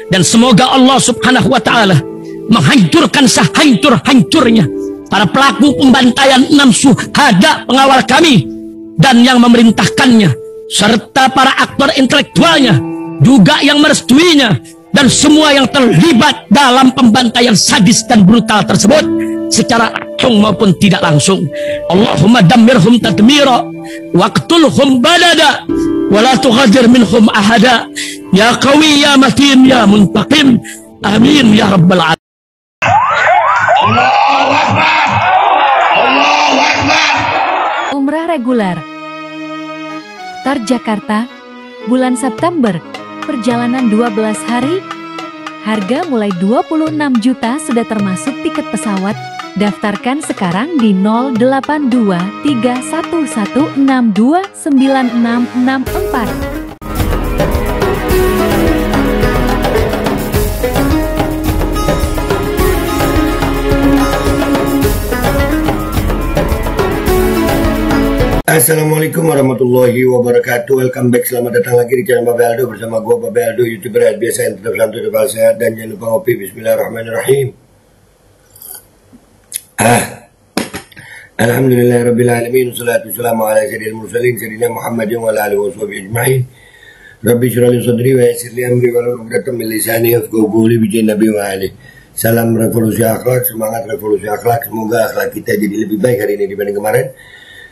Dan semoga Allah subhanahu wa ta'ala menghancurkan sehancur-hancurnya para pelaku pembantaian 6 syuhada pengawal kami dan yang memerintahkannya, serta para aktor intelektualnya juga yang merestuinya, dan semua yang terlibat dalam pembantaian sadis dan brutal tersebut secara langsung maupun tidak langsung. Allahumma dammirhum tadmira waqtulhum badada wala tughadir minhum ahada ya qawi ya matin ya muntaqim amin ya rabbal alamin. Allahu Akbar, Allahu Akbar. Umrah reguler Tar Jakarta bulan September, perjalanan 12 hari, harga mulai 26 juta sudah termasuk tiket pesawat. Daftarkan sekarang di 082311629664. Assalamualaikum warahmatullahi wabarakatuh. Welcome back, selamat datang lagi di channel Babe Aldo bersama gue Babe Aldo, youtuber biasa yang tetap santai, tetap sehat, dan jangan lupa ngopi. Bismillahirrahmanirrahim. Alhamdulillahirabbil alamin, wassalatu wassalamu ala sayyidil mursalin sayyidina Muhammadin wa ala alihi washabihi ajmain. Rabbi shrah li sadri wa yassir li amri wahlul 'uqdatam min lisani yafqahu qawli bi nabi wa alihi. Salam revolusi akhlak, semangat revolusi akhlak. Semoga akhlak kita jadi lebih baik hari ini dibanding kemarin.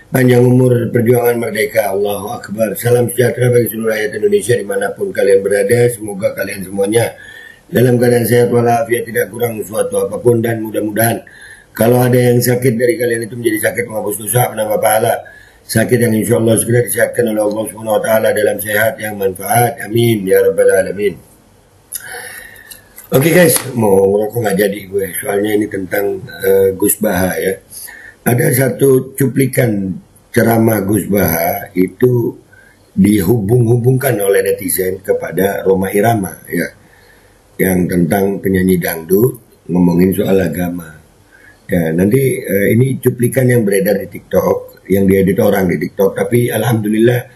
Panjang umur, perjuangan merdeka. Allahu Akbar. Salam sejahtera bagi seluruh rakyat Indonesia dimanapun kalian berada. Semoga kalian semuanya dalam keadaan sehat walafiat, tidak kurang suatu apapun, dan mudah-mudahan kalau ada yang sakit dari kalian itu menjadi sakit menghapus dosa, menambah pahala. Sakit yang insya Allah segera disehatkan oleh Allah Subhanahu wa Ta'ala dalam sehat yang manfaat. Amin ya rabbal alamin. Oke guys, mau ngerokok nggak jadi gue, soalnya ini tentang Gus Baha ya. Ada satu cuplikan ceramah Gus Baha itu dihubung-hubungkan oleh netizen kepada Rhoma Irama ya, yang tentang penyanyi dangdut ngomongin soal agama. Ya, nanti ini cuplikan yang beredar di TikTok, yang diedit orang di TikTok, tapi alhamdulillah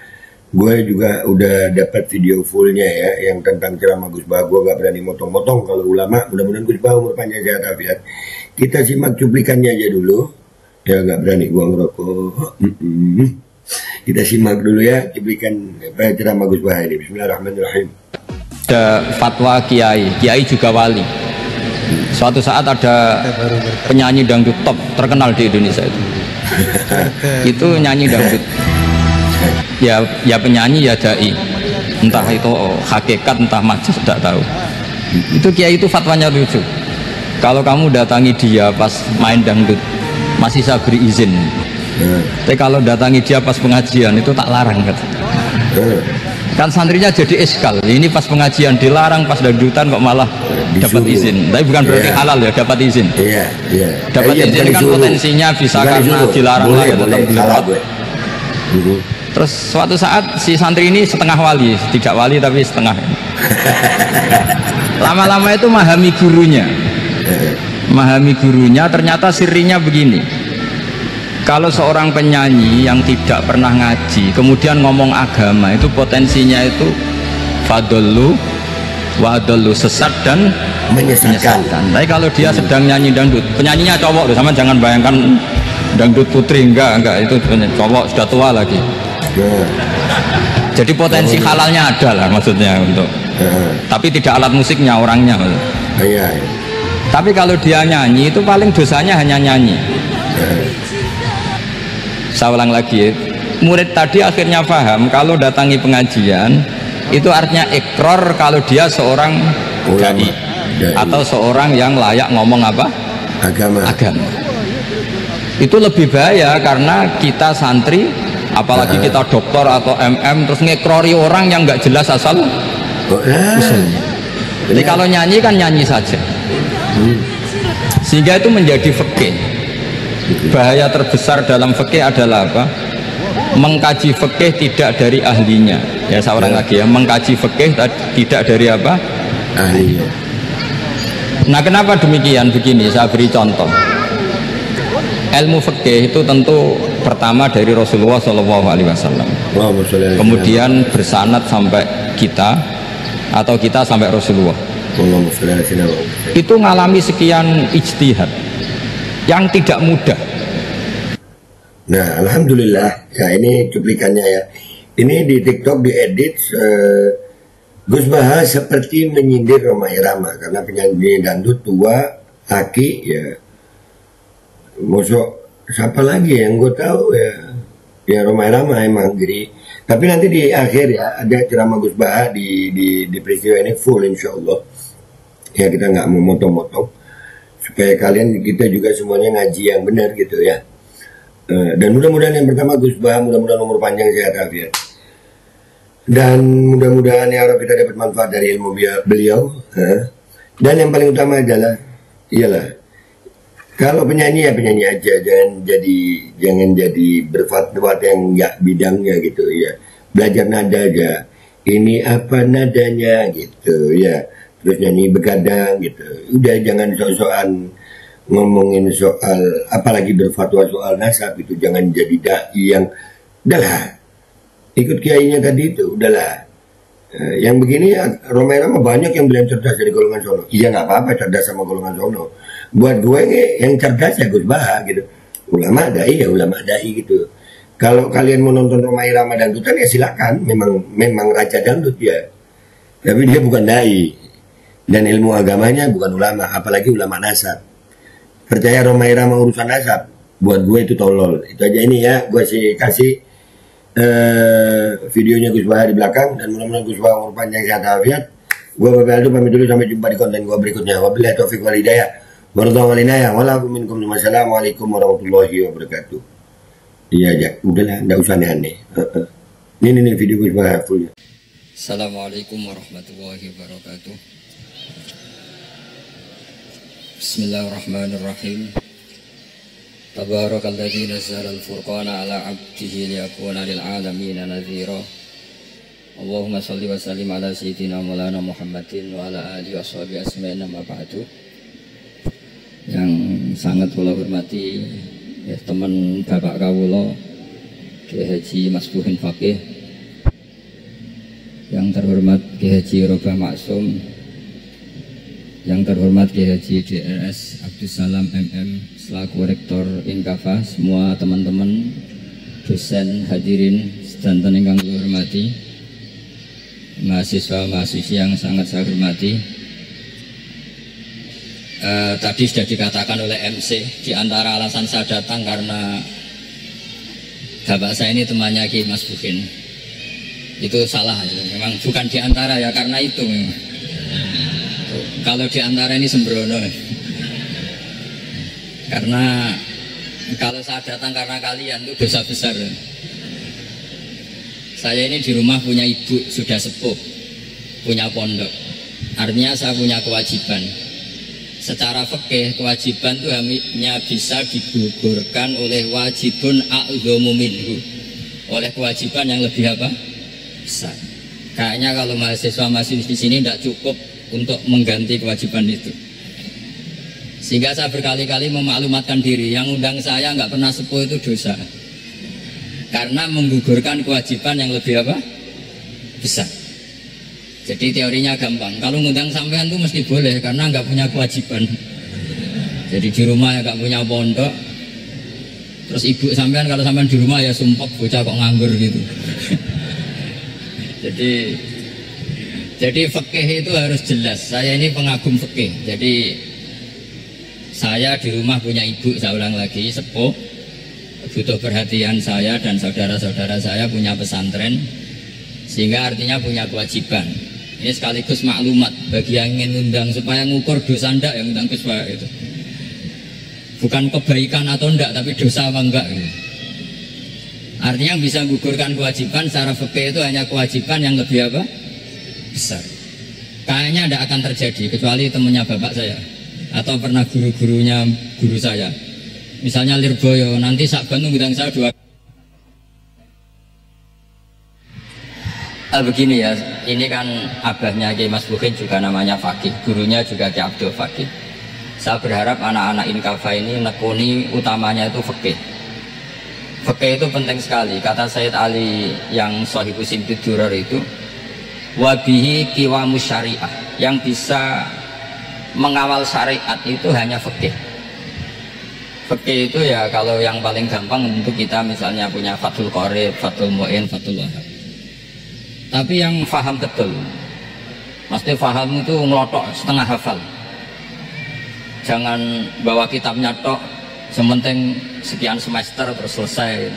gue juga udah dapat video fullnya ya, yang tentang ceramah Gus Baha. Gue gak berani motong-motong kalau ulama. Mudah-mudahan Gus Baha umur panjang sehat afiat. Kita simak cuplikannya aja dulu. Ya gak berani gua ngerokok. Kita simak dulu ya cuplikan ceramah Gus Baha ini. Bismillahirrahmanirrahim. Ada fatwa kiai juga wali. Suatu saat ada penyanyi dangdut top terkenal di Indonesia itu. Itu nyanyi dangdut. Ya penyanyi ya dai. Entah itu hakikat entah majaz tidak tahu. Itu kiai itu fatwanya lucu. Kalau kamu datangi dia pas main dangdut masih saya beri izin. Tapi kalau datangi dia pas pengajian itu tak larang kata. Kan santrinya jadi eskal. Ini pas pengajian dilarang, pas dangdutan kok malah dapat izin. Tapi bukan berarti halal ya, dapat izin. Dapat izin kan potensinya bisa karena dilarang ya, tetap Terus suatu saat si santri ini setengah wali, tidak wali tapi setengah. Lama-lama itu memahami gurunya, ternyata sirinya begini. Kalau seorang penyanyi yang tidak pernah ngaji kemudian ngomong agama, itu potensinya itu fadollu wadollu, sesat dan menyesatkan. Tapi kalau dia sedang nyanyi dangdut, penyanyinya cowok loh, sama jangan bayangkan dangdut putri, enggak itu cowok sudah tua lagi. Jadi potensi halalnya ada lah maksudnya untuk. Tapi tidak alat musiknya, orangnya. Tapi kalau dia nyanyi itu paling dosanya hanya nyanyi. Saya ulang lagi, murid tadi akhirnya paham kalau datangi pengajian itu artinya ikrar kalau dia seorang dai atau seorang yang layak ngomong apa? Agama. Itu lebih bahaya karena kita santri, apalagi kita doktor atau MM, terus ngekrori orang yang nggak jelas asal usulnya. Jadi kalau nyanyi kan nyanyi saja. Sehingga itu menjadi fikih. Bahaya terbesar dalam fikih adalah apa? Mengkaji fikih tidak dari ahlinya. Ya seorang lagi ya, mengkaji fikih tidak dari apa? Ahlinya. Nah kenapa demikian? Begini, saya beri contoh. Ilmu fikih itu tentu pertama dari Rasulullah SAW. Kemudian bersanad sampai kita atau kita sampai Rasulullah. Allahumma sholli ala sayyidina Muhammad. Itu ngalami sekian ijtihad yang tidak mudah. Nah, alhamdulillah ya, ini cuplikannya ya. Ini di TikTok diedit Gus Baha seperti menyindir Rhoma Irama karena penyanyi dangdut tua, aki ya. Mosok siapa lagi yang gue tahu ya? Ya Rhoma Irama emang. Jadi tapi nanti di akhir ya ada ceramah Gus Baha di peristiwa ini full insya Allah. Ya kita nggak mau motong-motong supaya kalian kita juga semuanya ngaji yang benar gitu ya. Dan mudah-mudahan yang pertama Gus Baha mudah-mudahan umur panjang sehat afiat. Dan mudah-mudahan ya Allah kita dapat manfaat dari ilmu beliau. Dan yang paling utama adalah iyalah kalau penyanyi ya penyanyi aja, jangan jadi berfatwa yang nggak bidangnya gitu ya. Belajar nada aja. Ini apa nadanya gitu ya. Terus nyanyi begadang gitu. Udah jangan sok-sokan ngomongin soal apalagi berfatwa soal nasab itu, jangan jadi dai yang udahlah ikut kiainya tadi itu udahlah. Yang begini ya, Rhoma Irama banyak yang bilang cerdas dari golongan sono. Iya nggak apa-apa cerdas sama golongan sono. Buat gue yang cerdas ya Gus Baha gitu. Ulama dai ya ulama dai gitu. Kalau kalian mau nonton Rhoma Irama dangdutan ya silakan. Memang raja dangdut ya. Tapi dia bukan dai. Dan ilmu agamanya bukan ulama, apalagi ulama nasab. Percaya Rhoma Irama urusan nasab, buat gue itu tolol. Itu aja ini ya, gue kasih videonya Gus Baha di belakang, dan mudah-mudahan Gus Baha umur panjang sehat afiat. Gue Bapak Aldo pamit dulu, sampai jumpa di konten gue berikutnya. Wabillahi taufiq wal hidayah. Wassalamualaikum warahmatullahi wabarakatuh. Iya aja, udahlah, enggak usah aneh-aneh. Ini video Gus Baha full. Assalamualaikum warahmatullahi wabarakatuh. Bismillahirrahmanirrahim. Tabarakalladzi nazzala al-furqana ala 'abdihi liyakuna lil 'alamin nadhira. Allahumma shalli wa sallim ala sayyidina Maulana Muhammadin wa ala alihi washabihi asma'in amma ba'du. Yang sangat kula hormati ya, teman Bapak kawula Kiai Haji Masbuhin Faqih, yang terhormat Kiai Haji Robah Maksum, yang terhormat Kiai Haji DRS Abdussalam MM selaku Rektor Inkafa, semua teman-teman dosen hadirin sedanten ingkang kula hormati, mahasiswa-mahasiswi yang sangat saya hormati. Tadi sudah dikatakan oleh MC, di antara alasan saya datang karena bapak saya ini temannya Kiai Masbuhin. Itu salah ya. Memang bukan di antara ya, karena itu memang. Kalau di antara ini sembrono. Karena kalau saya datang karena kalian itu dosa besar. Saya ini di rumah punya ibu sudah sepuh, punya pondok. Artinya saya punya kewajiban. Secara fikih kewajiban itu hanya bisa digugurkan oleh wajibun a'dhamu minhu, oleh kewajiban yang lebih apa? Besar. Kayaknya kalau mahasiswa-mahasiswa di sini tidak cukup untuk mengganti kewajiban itu. Sehingga saya berkali-kali memaklumatkan diri, yang undang saya nggak pernah sepuh itu dosa. Karena menggugurkan kewajiban yang lebih apa? Besar. Jadi teorinya gampang. Kalau ngundang sampean itu mesti boleh karena nggak punya kewajiban. Jadi di rumah ya nggak punya pondok. Terus ibu sampean kalau sampean di rumah ya sumpek bocah kok nganggur gitu. Jadi fikih itu harus jelas. Saya ini pengagum fikih. Jadi saya di rumah punya ibu, saya ulang lagi, sepuh, butuh perhatian saya dan saudara-saudara saya punya pesantren, sehingga artinya punya kewajiban. Ini sekaligus maklumat bagi yang ingin undang supaya ngukur dosa ndak yang undang Gus Baha itu. Bukan kebaikan atau ndak, tapi dosa apa enggak gitu. Artinya yang bisa menggugurkan kewajiban secara fikih itu hanya kewajiban yang lebih apa? Besar. Kayaknya tidak akan terjadi kecuali temannya bapak saya atau pernah guru-gurunya guru saya. Misalnya Lirboyo, nanti Sakban ngundang saya 2. Begini ya, ini kan abahnya Kiai Masbuhin juga namanya Faqih, gurunya juga Kiai Abdul Faqih. Saya berharap anak-anak Inkafa ini nekuni utamanya itu fikih. Fikih itu penting sekali. Kata Sayyid Ali yang Shahibu Simtud Durar itu, wabihi qiwamus syariah. yang bisa mengawal syariat itu hanya fikih. Fikih itu ya kalau yang paling gampang untuk kita misalnya punya Fathul Qorib, Fathul Mu'in, Fathul Wahab. Tapi yang faham betul, mesti faham itu ngelotok setengah hafal. Jangan bawa kitabnya tok, sementing sekian semester terus selesai.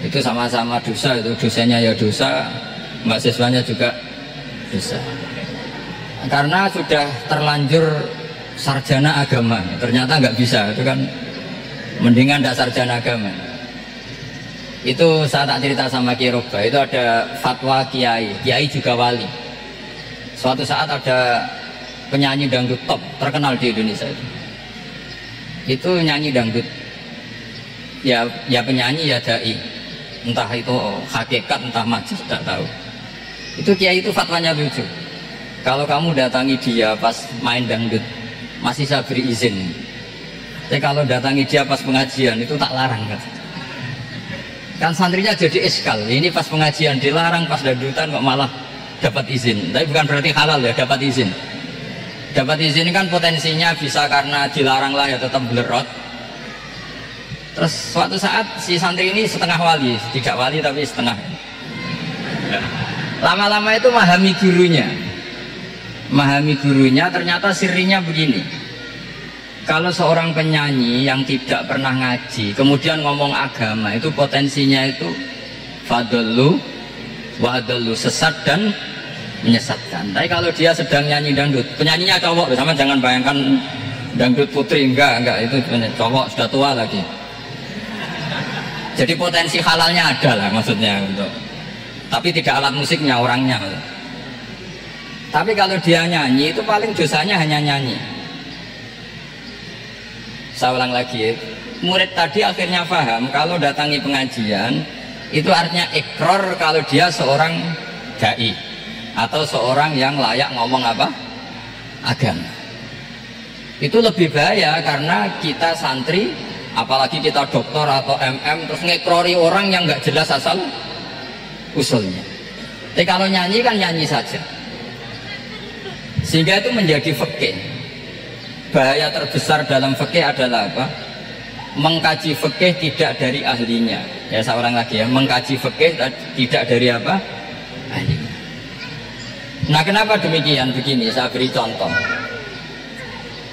Itu sama-sama dosa, itu dosanya ya dosa, mahasiswanya juga dosa. Karena sudah terlanjur sarjana agama, ternyata nggak bisa, itu kan mendingan tidak sarjana agama. Itu saya tak cerita sama Kiai Roba, itu ada fatwa kiai juga wali. Suatu saat ada penyanyi dangdut top terkenal di Indonesia itu nyanyi dangdut, ya penyanyi ya dai, entah itu hakikat entah majaz tidak tahu. Itu kiai itu fatwanya lucu, kalau kamu datangi dia pas main dangdut masih saya beri izin, tapi kalau datangi dia pas pengajian itu tak larang kan santrinya jadi eskal, ini pas pengajian dilarang, pas dangdutan kok malah dapat izin. Tapi bukan berarti halal ya, dapat izin. Dapat izin kan potensinya bisa karena dilarang lah ya tetap belerot. Terus suatu saat si santri ini setengah wali, tidak wali tapi setengah. Lama-lama itu memahami gurunya, ternyata sirinya begini. Kalau seorang penyanyi yang tidak pernah ngaji kemudian ngomong agama, itu potensinya itu fadlu wa'adlu, sesat dan menyesatkan. Tapi kalau dia sedang nyanyi dangdut, penyanyinya cowok, sama jangan bayangkan dangdut putri, enggak itu cowok sudah tua lagi. Jadi potensi halalnya ada lah maksudnya untuk, tapi tidak alat musiknya, orangnya. Tapi kalau dia nyanyi itu paling dosanya hanya nyanyi. Saya ulang lagi, murid tadi akhirnya paham kalau datangi pengajian itu artinya ikrar kalau dia seorang dai atau seorang yang layak ngomong apa? Agama. Itu lebih bahaya karena kita santri, apalagi kita doktor atau MM, terus ngekrori orang yang nggak jelas asal usulnya. Tapi kalau nyanyi kan nyanyi saja, sehingga itu menjadi fikih. Bahaya terbesar dalam fikih adalah apa? Mengkaji fikih tidak dari ahlinya. Ya saya ulang lagi ya, mengkaji fikih tidak dari apa? Ahlinya. Nah kenapa demikian? Begini, saya beri contoh.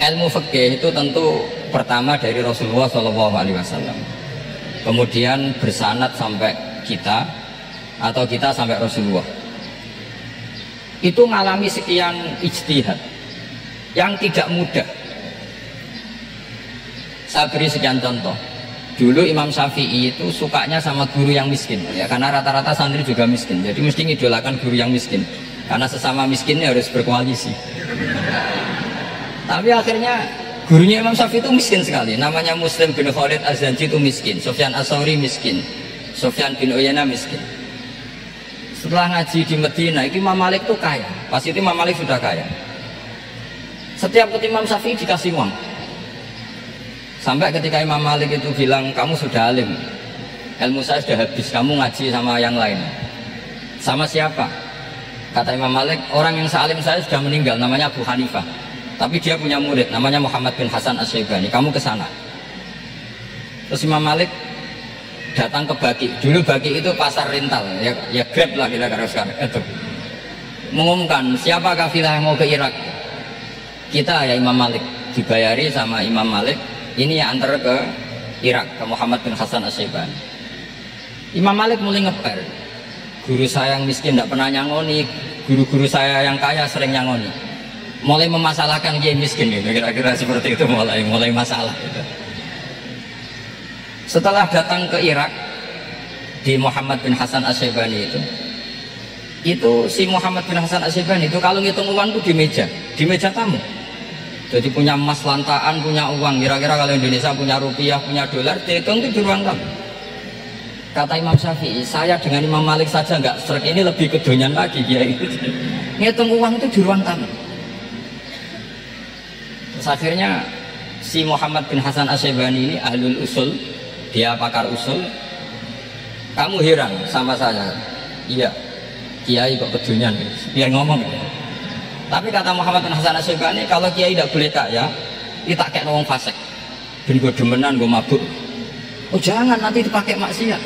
Ilmu fikih itu tentu pertama dari Rasulullah SAW, kemudian bersanad sampai kita, atau kita sampai Rasulullah. Itu mengalami sekian ijtihad yang tidak mudah. Saya beri sekian contoh. Dulu Imam Syafi'i itu sukanya sama guru yang miskin, ya karena rata-rata santri juga miskin, jadi mesti ngidolakan guru yang miskin, karena sesama miskinnya harus berkoalisi. Tapi akhirnya gurunya Imam Syafi'i itu miskin sekali, namanya Muslim bin Khalid Az-Zanji itu miskin, Sufyan As-Sauri miskin, Sufyan bin Uyainah miskin. Setelah ngaji di Medina, itu Imam Malik itu kaya, pas itu Imam Malik sudah kaya. Setiap ketemu Imam Syafi'i dikasih uang. Sampai ketika Imam Malik itu bilang, kamu sudah alim, ilmu saya sudah habis, kamu ngaji sama yang lain. Sama siapa? Kata Imam Malik, orang yang sealim saya sudah meninggal, namanya Abu Hanifah, tapi dia punya murid namanya Muhammad bin Hasan Asy-Syaibani, kamu ke sana. Terus Imam Malik datang ke Baki. Dulu Baki itu pasar rental, ya Grab lah kira-kira sekarang itu. Mengumumkan siapa kafilah yang mau ke Irak, kita ya Imam Malik, dibayari sama Imam Malik, ini yang antar ke Irak, ke Muhammad bin Hasan Asy-Syaibani. Imam Malik mulai ngeper, guru saya yang miskin tidak pernah nyangoni, guru-guru saya yang kaya sering nyangoni. Mulai memasalahkan dia miskin gitu, kira-kira seperti itu, mulai masalah gitu. Setelah datang ke Irak di Muhammad bin Hasan Asy-Syaibani itu si Muhammad bin Hasan Asy-Syaibani itu kalau ngitung uang itu di meja tamu. Jadi punya emas lantaan, punya uang, kira-kira kalau Indonesia punya rupiah, punya dolar, dihitung itu di ruang tamu. Kata Imam Syafi'i, saya dengan Imam Malik saja nggak serik, ini lebih kedonyan lagi ya itu. Ngitung uang itu di ruang tamu. Terus akhirnya si Muhammad bin Hasan Asy-Syaibani ini ahlul usul, dia pakar usul. Kamu heran sama saya? Iya, kiai kok kedonyan, biar ngomong. Tapi kata Muhammad bin Hasan Asy-Syaibani, kalau kiai tidak boleh kaya, kita kayak wong fasik. Ben gue demenan, gue mabuk. Oh jangan, nanti dipakai maksiat.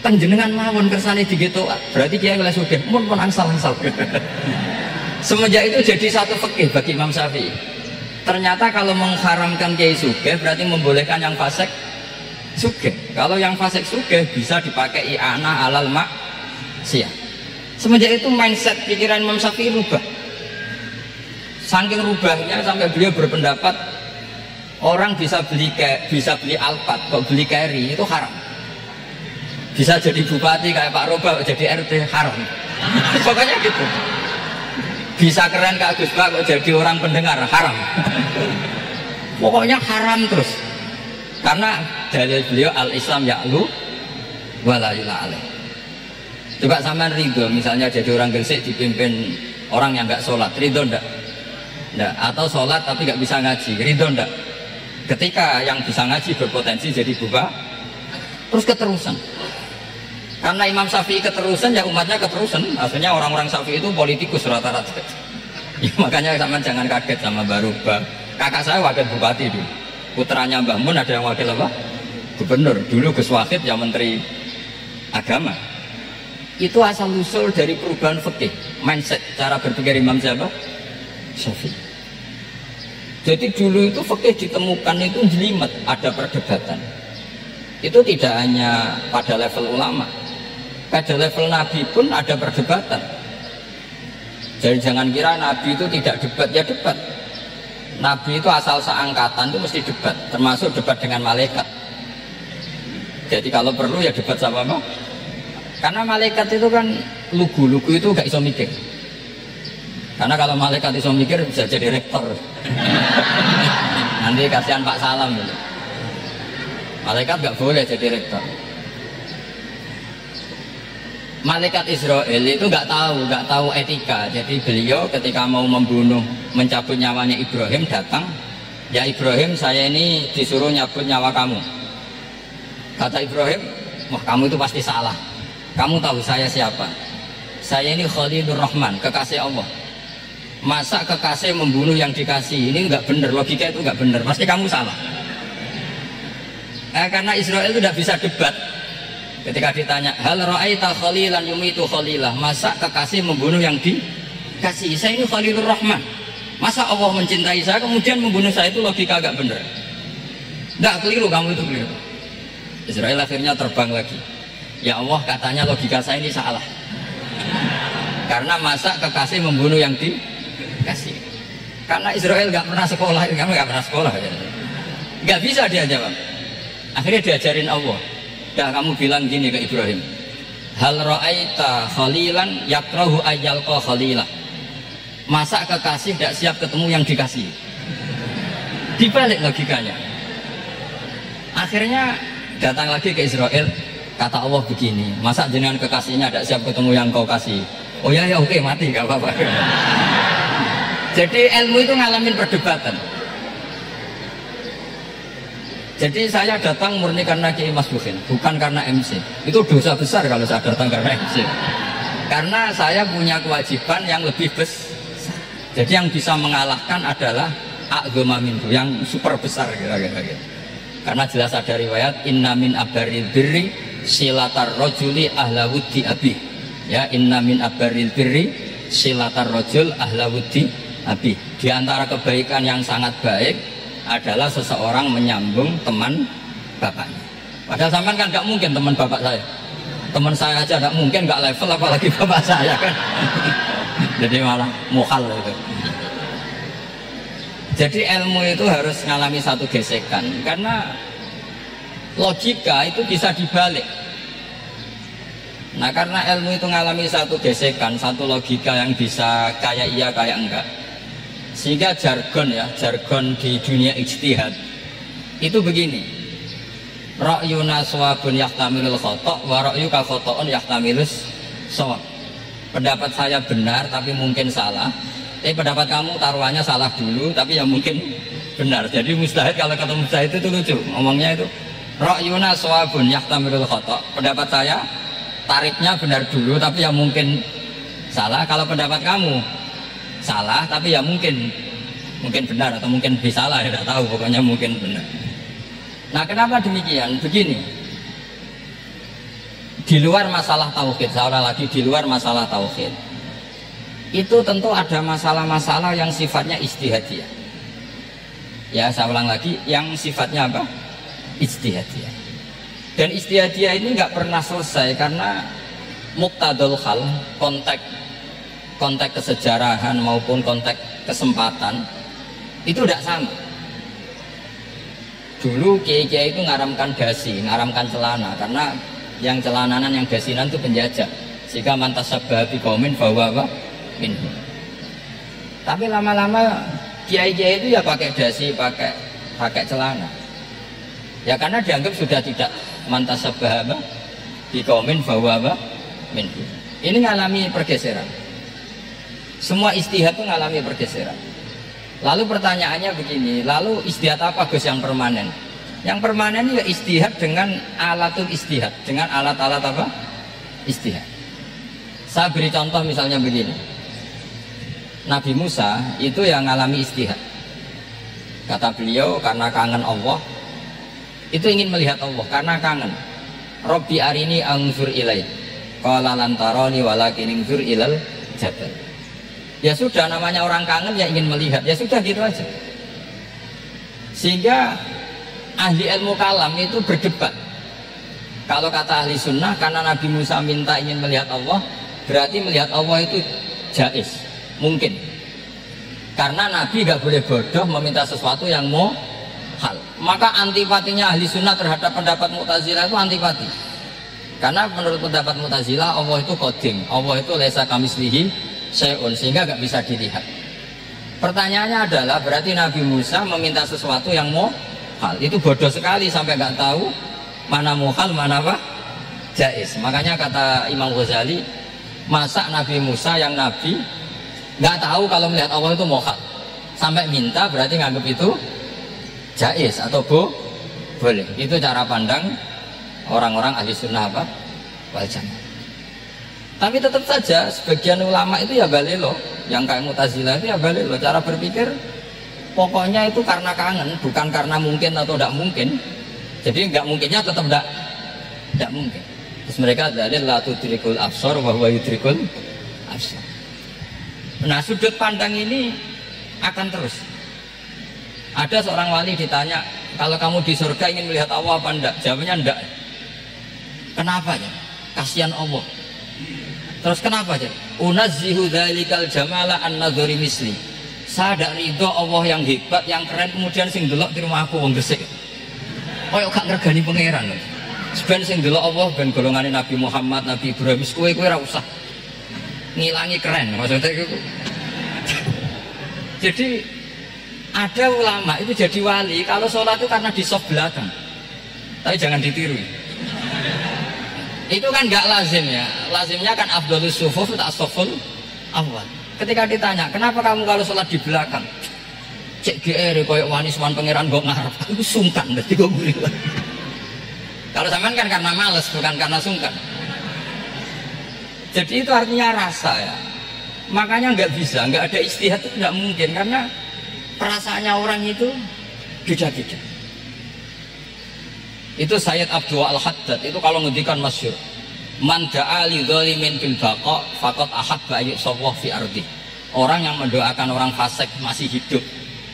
Panjenengan mawon kersane digetokan. Berarti kiai oleh sugih, mun angsal-angsal. Semenjak itu jadi satu fikih bagi Imam Syafi'i. Ternyata kalau mengharamkan kiai sugih berarti membolehkan yang fasik sugih. Kalau yang fasik sugih bisa dipakai i'anah alal maksiat. Semenjak itu mindset pikiran Imam Syafi'i rubah. Saking rubahnya sampai beliau berpendapat orang bisa beli Alphard, kok beli carry itu haram. Bisa jadi bupati kayak Pak Roba, jadi RT haram. Pokoknya gitu. Bisa keren kayak Gus Bak, kok jadi orang pendengar haram. Pokoknya haram terus. Karena dalil beliau al-Islam ya'lu wa la yula alaih. Coba sampean ridho misalnya jadi orang Gresik dipimpin orang yang nggak sholat, ridho ndak? Ndak. Atau sholat tapi nggak bisa ngaji, ridho ndak? Ketika yang bisa ngaji berpotensi jadi buka, terus keterusan. Karena Imam Syafi'i keterusan, ya umatnya keterusan. Akhirnya orang-orang Syafi'i itu politikus rata-rata. Ya, makanya sampean jangan kaget sama Barubah. Kakak saya wakil bupati dulu. Putranya Mbah Mun ada yang wakil apa? Gubernur. Dulu Gus Wahid yang menteri agama. Itu asal usul dari perubahan fikih, mindset, cara berpikir Imam siapa? Syafi'i. Jadi dulu itu fikih ditemukan itu jelimet, ada perdebatan. Itu tidak hanya pada level ulama, pada level Nabi pun ada perdebatan. Jadi jangan kira Nabi itu tidak debat, ya debat. Nabi itu asal seangkatan itu mesti debat, termasuk debat dengan malaikat. Jadi kalau perlu ya debat sama apa? Karena malaikat itu kan lugu-lugu itu gak iso mikir. Karena kalau malaikat iso mikir bisa jadi rektor. Nanti kasihan Pak Salam gitu. Malaikat gak boleh jadi rektor. Malaikat Israel itu gak tahu etika. Jadi beliau ketika mau membunuh, mencabut nyawanya Ibrahim datang, ya Ibrahim saya ini disuruh nyabut nyawa kamu. Kata Ibrahim, wah kamu itu pasti salah. Kamu tahu saya siapa? Saya ini Khalilur Rahman, kekasih Allah. Masa kekasih membunuh yang dikasih? Ini nggak benar, logika itu nggak benar. Pasti kamu salah. Karena Israel itu tidak bisa debat. Ketika ditanya, hal ra'aita khalilan yumitu khalilah, masa kekasih membunuh yang dikasih? Saya ini Khalilur Rahman. Masa Allah mencintai saya kemudian membunuh saya? Itu logika nggak benar. Nggak, keliru, kamu itu keliru. Israel akhirnya terbang lagi. Ya Allah, katanya logika saya ini salah. Karena masa kekasih membunuh yang dikasih. Karena Israel nggak pernah sekolah, kamu nggak pernah sekolah, nggak bisa dia jawab. Akhirnya diajarin Allah. Dah kamu bilang gini ke Ibrahim. Hal ra'aita khalilan yakrahu ayyalqa khalilah. Masa kekasih tidak siap ketemu yang dikasih? Dibalik logikanya. Akhirnya datang lagi ke Israel. Kata Allah begini, masa jenengan kekasihnya tidak siap ketemu yang kau kasih? Oh ya oke, mati gak apa-apa. Jadi ilmu itu ngalamin perdebatan. Jadi saya datang murni karena Kiai Mas Bukin, bukan karena MC. Itu dosa besar kalau saya datang karena MC. Karena saya punya kewajiban yang lebih besar. Jadi yang bisa mengalahkan adalah a'dhama minhu, yang super besar kira-kira gitu. Karena jelas ada riwayat inna min abaril birri silatar rojuli ahla wuddi abi. Ya, inna min abaril birri silatar rojul ahla wuddi abi. Di antara kebaikan yang sangat baik adalah seseorang menyambung teman bapaknya. Padahal sampean kan nggak mungkin teman bapak saya. Teman saya aja nggak mungkin, nggak level apalagi bapak saya kan. Jadi malah mukhal itu. Jadi ilmu itu harus mengalami satu gesekan, karena logika itu bisa dibalik. Nah karena ilmu itu mengalami satu gesekan, satu logika yang bisa kayak iya kayak enggak, sehingga jargon di dunia ijtihad itu begini. Ra'yuna shawabun yahtamilul khata' wa ra'yuka khata'un yahtamilus shawab. Pendapat saya benar tapi mungkin salah. Tapi pendapat kamu taruhannya salah dulu, tapi yang mungkin benar. Jadi mustahid, kalau kata mustahid itu lucu, ngomongnya itu ra'yuna shawabun yahtamilul khata'. Pendapat saya tarifnya benar dulu, tapi yang mungkin salah. Kalau pendapat kamu salah, tapi ya mungkin benar atau mungkin bisa salah, ya tidak tahu, pokoknya mungkin benar. Nah, kenapa demikian? Begini, di luar masalah tauhid, seolah lagi di luar masalah tauhid, itu tentu ada masalah-masalah yang sifatnya ijtihadiyah. Ya, saya ulang lagi, yang sifatnya apa? Ijtihadiyah. Dan ijtihadiyah ini nggak pernah selesai karena muqtadul hal, konteks kesejarahan maupun konteks kesempatan itu tidak sama. Dulu kiai-kiai itu ngaramkan dasi, ngaramkan celana, karena yang celananan yang dasinan itu penjajah, sehingga mantasabbaha biqaumin bahwa apa? Minhu. Tapi lama-lama kiai-kiai itu ya pakai dasi, pakai celana. Ya karena dianggap sudah tidak mantasabbaha biqaumin bahwa apa? Minhu. Ini ngalami pergeseran. Semua istihad itu mengalami pergeseran. Lalu pertanyaannya begini, lalu istihad apa Gus yang permanen? Yang permanen ya istihad dengan alatul istihad, dengan alat-alat apa? Istihad. Saya beri contoh misalnya begini. Nabi Musa itu yang mengalami istihad. Kata beliau karena kangen Allah, itu ingin melihat Allah karena kangen. Robbi arini anzur ilaih. Qala lan tarani walakin anzur ilal jabal. Ya sudah, namanya orang kangen yang ingin melihat, ya sudah gitu aja. Sehingga ahli ilmu kalam itu berdebat. Kalau kata ahli sunnah, karena Nabi Musa minta ingin melihat Allah, berarti melihat Allah itu jaiz, mungkin. Karena Nabi gak boleh bodoh meminta sesuatu yang muhal. Maka antipatinya ahli sunnah terhadap pendapat Mu'tazilah itu antipati. Karena menurut pendapat Mu'tazilah Allah itu qadim, Allah itu laisa kamitslihi syai'un, sehingga gak bisa dilihat. Pertanyaannya adalah berarti Nabi Musa meminta sesuatu yang muhal, itu bodoh sekali sampai gak tahu mana muhal mana apa jaiz. Makanya kata Imam Ghazali, masa Nabi Musa yang Nabi gak tahu kalau melihat Allah itu muhal sampai minta, berarti nganggap itu jaiz atau boleh. Itu cara pandang orang-orang ahli sunnah apa? Wal jamaah. Tapi tetap saja sebagian ulama itu ya balelo, yang kayak Mu'tazilah itu ya balelo, cara berpikir pokoknya itu karena kangen, bukan karena mungkin atau tidak mungkin. Jadi nggak mungkinnya tetap tidak mungkin. Terus mereka dalil la tudrikul absar wa huwa yudrikul absar. Nah, sudut pandang ini akan terus. Ada seorang wali ditanya, kalau kamu di surga ingin melihat Allah apa enggak? Jawabnya enggak. Kenapa ya? Kasihan Allah. Terus kenapa aja? Unazzihu dzalikal jamala an nadzuri misli. Saya tidak ridho Allah yang hebat, yang keren, kemudian sing delok di rumah aku wong gresik. Koyo gak ngergani pangeran. Sebenarnya sing delok Allah ben golongane Nabi Muhammad, Nabi Ibrahim, kowe ora usah ngilangi keren maksudnya itu. Jadi ada ulama itu jadi wali kalau sholat itu karena di soft belakang. Tapi jangan ditiru. Itu kan nggak lazim ya. Lazimnya kan afdhalus sufuf tak soful awal. Ketika ditanya, kenapa kamu kalau sholat di belakang? Cek GR koyok wanis wan pangeran gue ngarep. Aku sungkan berarti gue gurih. Kalau zaman kan karena males, bukan karena sungkan. Jadi itu artinya rasa ya. Makanya nggak bisa, nggak ada istihad itu tidak mungkin karena perasaannya orang itu beda-beda. Itu Sayyid Abdul Al-Haddad itu kalau ngendikan masyhur, man da'a li dzalimin bil baqa faqad ahabba ayyusawwah fi ardi. Orang yang mendoakan orang fasik masih hidup,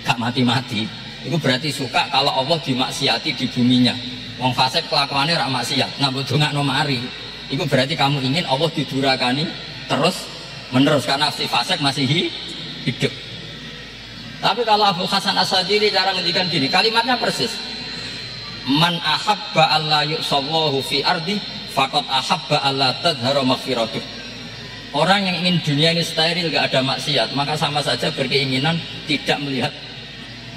gak mati-mati, itu berarti suka kalau Allah dimaksiati di buminya. Wong fasik kelakuannya rak maksiat, nambah dongakno mari. Itu berarti kamu ingin Allah didurakani terus menerus karena si fasik masih hidup. Tapi kalau Abu Hasan As-Sadili cara ngendikan gini, kalimatnya persis. Man ahabba alla yu'sawwahu fi ardi faqad ahabba alla tadhara maghfiratuh. Orang yang ingin dunia ini steril, gak ada maksiat, maka sama saja berkeinginan tidak melihat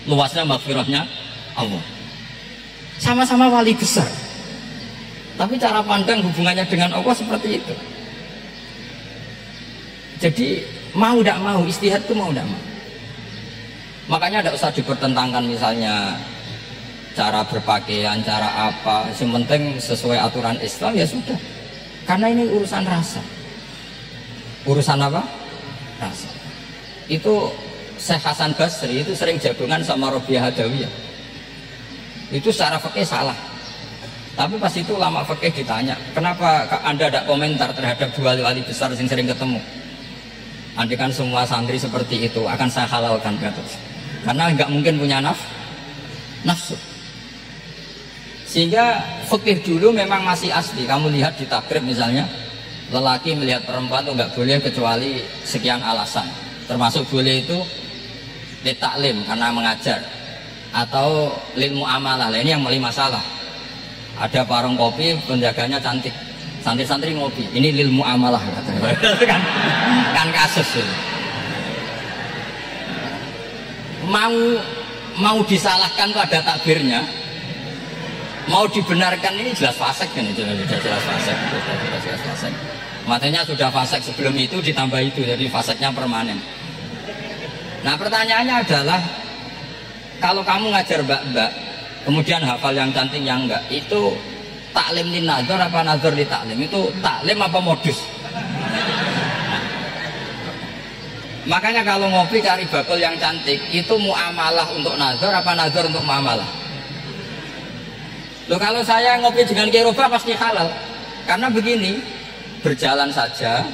luasnya maghfirahnya Allah. Sama-sama wali besar, tapi cara pandang hubungannya dengan Allah seperti itu. Jadi mau tidak mau, istihad itu mau tidak mau. Makanya tidak usah dipertentangkan misalnya cara berpakaian, cara apa, yang penting sesuai aturan Islam ya sudah. Karena ini urusan rasa. Urusan apa? Rasa. Itu Syekh Hasan Basri itu sering jagungan sama Robiah Hadawiyah. Itu secara fikih salah. Tapi pas itu ulama fikih ditanya, kenapa Anda ada komentar terhadap dua wali besar yang sering ketemu? Andai kan semua santri seperti itu akan saya halalkan, kata. Karena nggak mungkin punya nafsu. Sehingga fikih dulu memang masih asli. Kamu lihat di takrib misalnya, lelaki melihat perempuan itu nggak boleh kecuali sekian alasan. Termasuk boleh itu litaklim karena mengajar, atau lil muamalah. Ini yang paling masalah. Ada warung kopi, penjaganya cantik, santri-santri ngopi. Ini lil muamalah, kan kasus ini. Mau disalahkan tuh ada takbirnya, mau dibenarkan ini jelas fasik kan, jelas fasik. Matanya sudah fasik sebelum itu ditambah itu, jadi fasiknya permanen. Nah pertanyaannya adalah, kalau kamu ngajar mbak-mbak, kemudian hafal yang cantik yang enggak, itu taklim li nazar apa nazar li taklim? Itu taklim apa modus? Makanya kalau ngopi cari bakul yang cantik, itu muamalah untuk nazar apa nazar untuk muamalah? Loh, kalau saya ngopi dengan kiroba pasti halal. Karena begini, berjalan saja,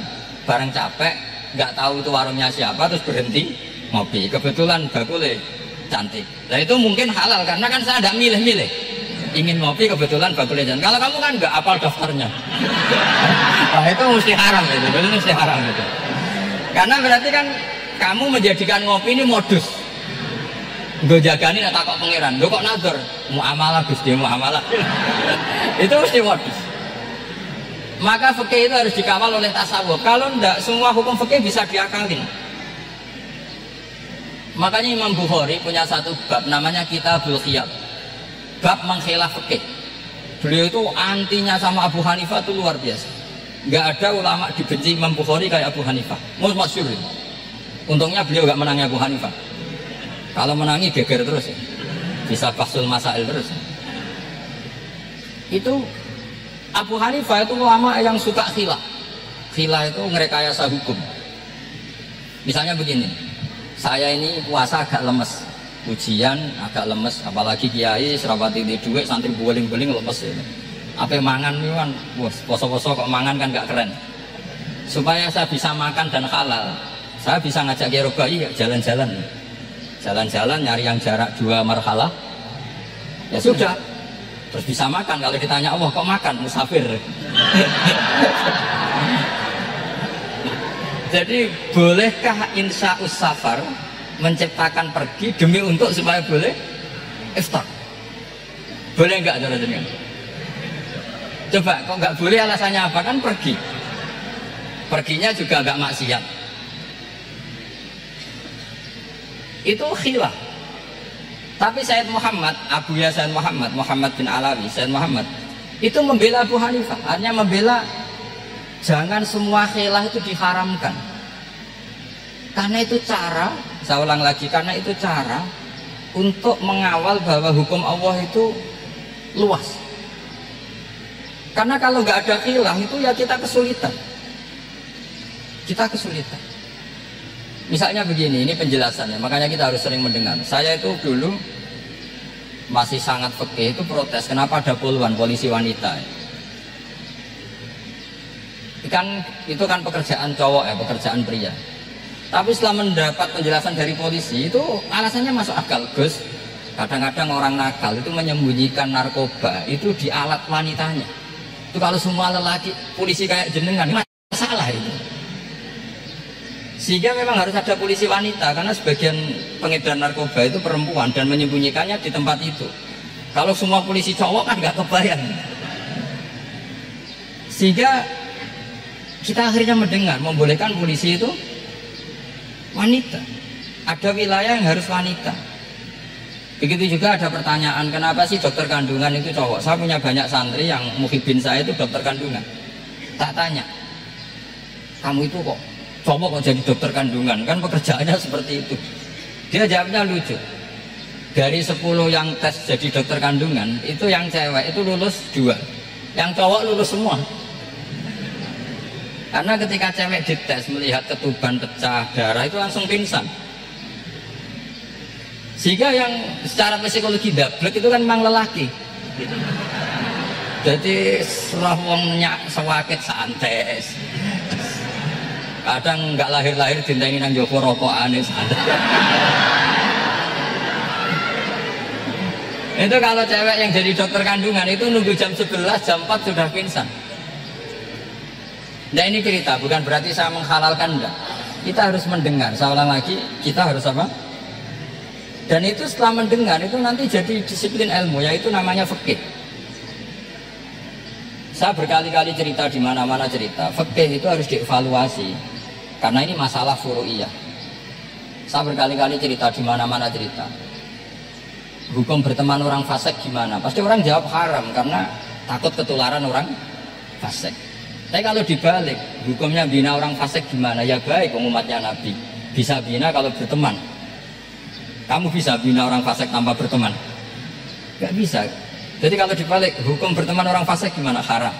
bareng capek, nggak tahu itu warungnya siapa, terus berhenti ngopi. Kebetulan bakulnya cantik. Nah itu mungkin halal, karena kan saya tidak milih-milih. Ingin ngopi kebetulan bakulnya cantik. Kalau kamu kan nggak hafal daftarnya. Nah itu mesti haram itu, mesti haram itu. Karena berarti kan kamu menjadikan ngopi ini modus. Gue jagani nak takok pangeran. Gue kok nazar muamalah Gusti muamalah. Itu mesti modus. Maka fikih itu harus dikawal oleh tasawuf. Kalau enggak, semua hukum fikih bisa diakalin. Makanya Imam Bukhari punya satu bab namanya Kitabul Khiyar. Bab mengkhilaf fikih. Beliau itu antinya sama Abu Hanifah itu luar biasa. Enggak ada ulama dibenci Imam Bukhari kayak Abu Hanifah. Masyhur. Untungnya beliau enggak menangi Abu Hanifah. Kalau menangi geger terus ya. Bisa fasul masail terus. Itu Abu Hanifah itu ulama yang suka khilaf. Khilaf itu ngerekayasa hukum. Misalnya begini, saya ini puasa agak lemes, ujian agak lemes, apalagi kiai serapati di duit, santri beling-beling lemes ya. Apa mangan nih kan, poso-poso kok mangan kan gak keren. Supaya saya bisa makan dan halal, saya bisa ngajak kiai robai ya jalan-jalan. Jalan-jalan nyari yang jarak 2 marhalah. Ya sudah. Terus bisa makan. Kalau ditanya Allah kok makan musafir. Jadi bolehkah insya'us safar menciptakan pergi demi untuk supaya boleh iftar? Boleh enggak saudara-saudara? Coba kok enggak boleh alasannya apa? Kan pergi. Perginya juga enggak maksiat. Itu khilaf. Tapi Sayyid Muhammad, Abuya Sayyid Muhammad, Muhammad bin Alawi, Sayyid Muhammad itu membela Abu Hanifah, artinya membela jangan semua khilaf itu diharamkan. Karena itu cara, saya ulang lagi, karena itu cara untuk mengawal bahwa hukum Allah itu luas. Karena kalau nggak ada khilaf itu ya kita kesulitan. Kita kesulitan. Misalnya begini, ini penjelasannya, makanya kita harus sering mendengar. Saya itu dulu masih sangat fikih itu protes, kenapa ada puluhan polisi wanita. Itu kan pekerjaan cowok ya, pekerjaan pria. Tapi setelah mendapat penjelasan dari polisi, itu alasannya masuk akal, Gus. Kadang-kadang orang nakal itu menyembunyikan narkoba itu di alat wanitanya. Itu kalau semua lelaki polisi kayak jenengan, masalah itu. Sehingga memang harus ada polisi wanita, karena sebagian pengedar narkoba itu perempuan dan menyembunyikannya di tempat itu. Kalau semua polisi cowok kan nggak kebayang. Sehingga kita akhirnya mendengar membolehkan polisi itu wanita. Ada wilayah yang harus wanita. Begitu juga ada pertanyaan, kenapa sih dokter kandungan itu cowok? Saya punya banyak santri yang muhibin saya itu dokter kandungan. Tak tanya, kamu itu kok cowok kok jadi dokter kandungan, kan pekerjaannya seperti itu. Dia jawabnya lucu. Dari 10 yang tes jadi dokter kandungan, itu yang cewek itu lulus 2, yang cowok lulus semua. Karena ketika cewek dites melihat ketuban pecah darah itu langsung pingsan. Sehingga yang secara psikologi dablek itu kan memang lelaki. Jadi serah wongnya sewakit santes. Kadang nggak lahir-lahir dinteni nang jopo rokokane santai. Itu kalau cewek yang jadi dokter kandungan itu nunggu jam 11, jam 4 sudah pingsan. Nah ini cerita, bukan berarti saya menghalalkan, enggak. Kita harus mendengar, saya ulang lagi, kita harus apa? Dan itu setelah mendengar itu nanti jadi disiplin ilmu, yaitu namanya fikih. Saya berkali-kali cerita di mana-mana cerita, fikih itu harus dievaluasi. Karena ini masalah furu'iyah. Saya berkali-kali cerita di mana-mana cerita. Hukum berteman orang fasik gimana? Pasti orang jawab haram karena takut ketularan orang fasik. Tapi kalau dibalik, hukumnya bina orang fasik gimana? Ya baik, umatnya Nabi bisa bina kalau berteman. Kamu bisa bina orang fasik tanpa berteman? Gak bisa. Jadi kalau dibalik, hukum berteman orang fasik gimana? Haram.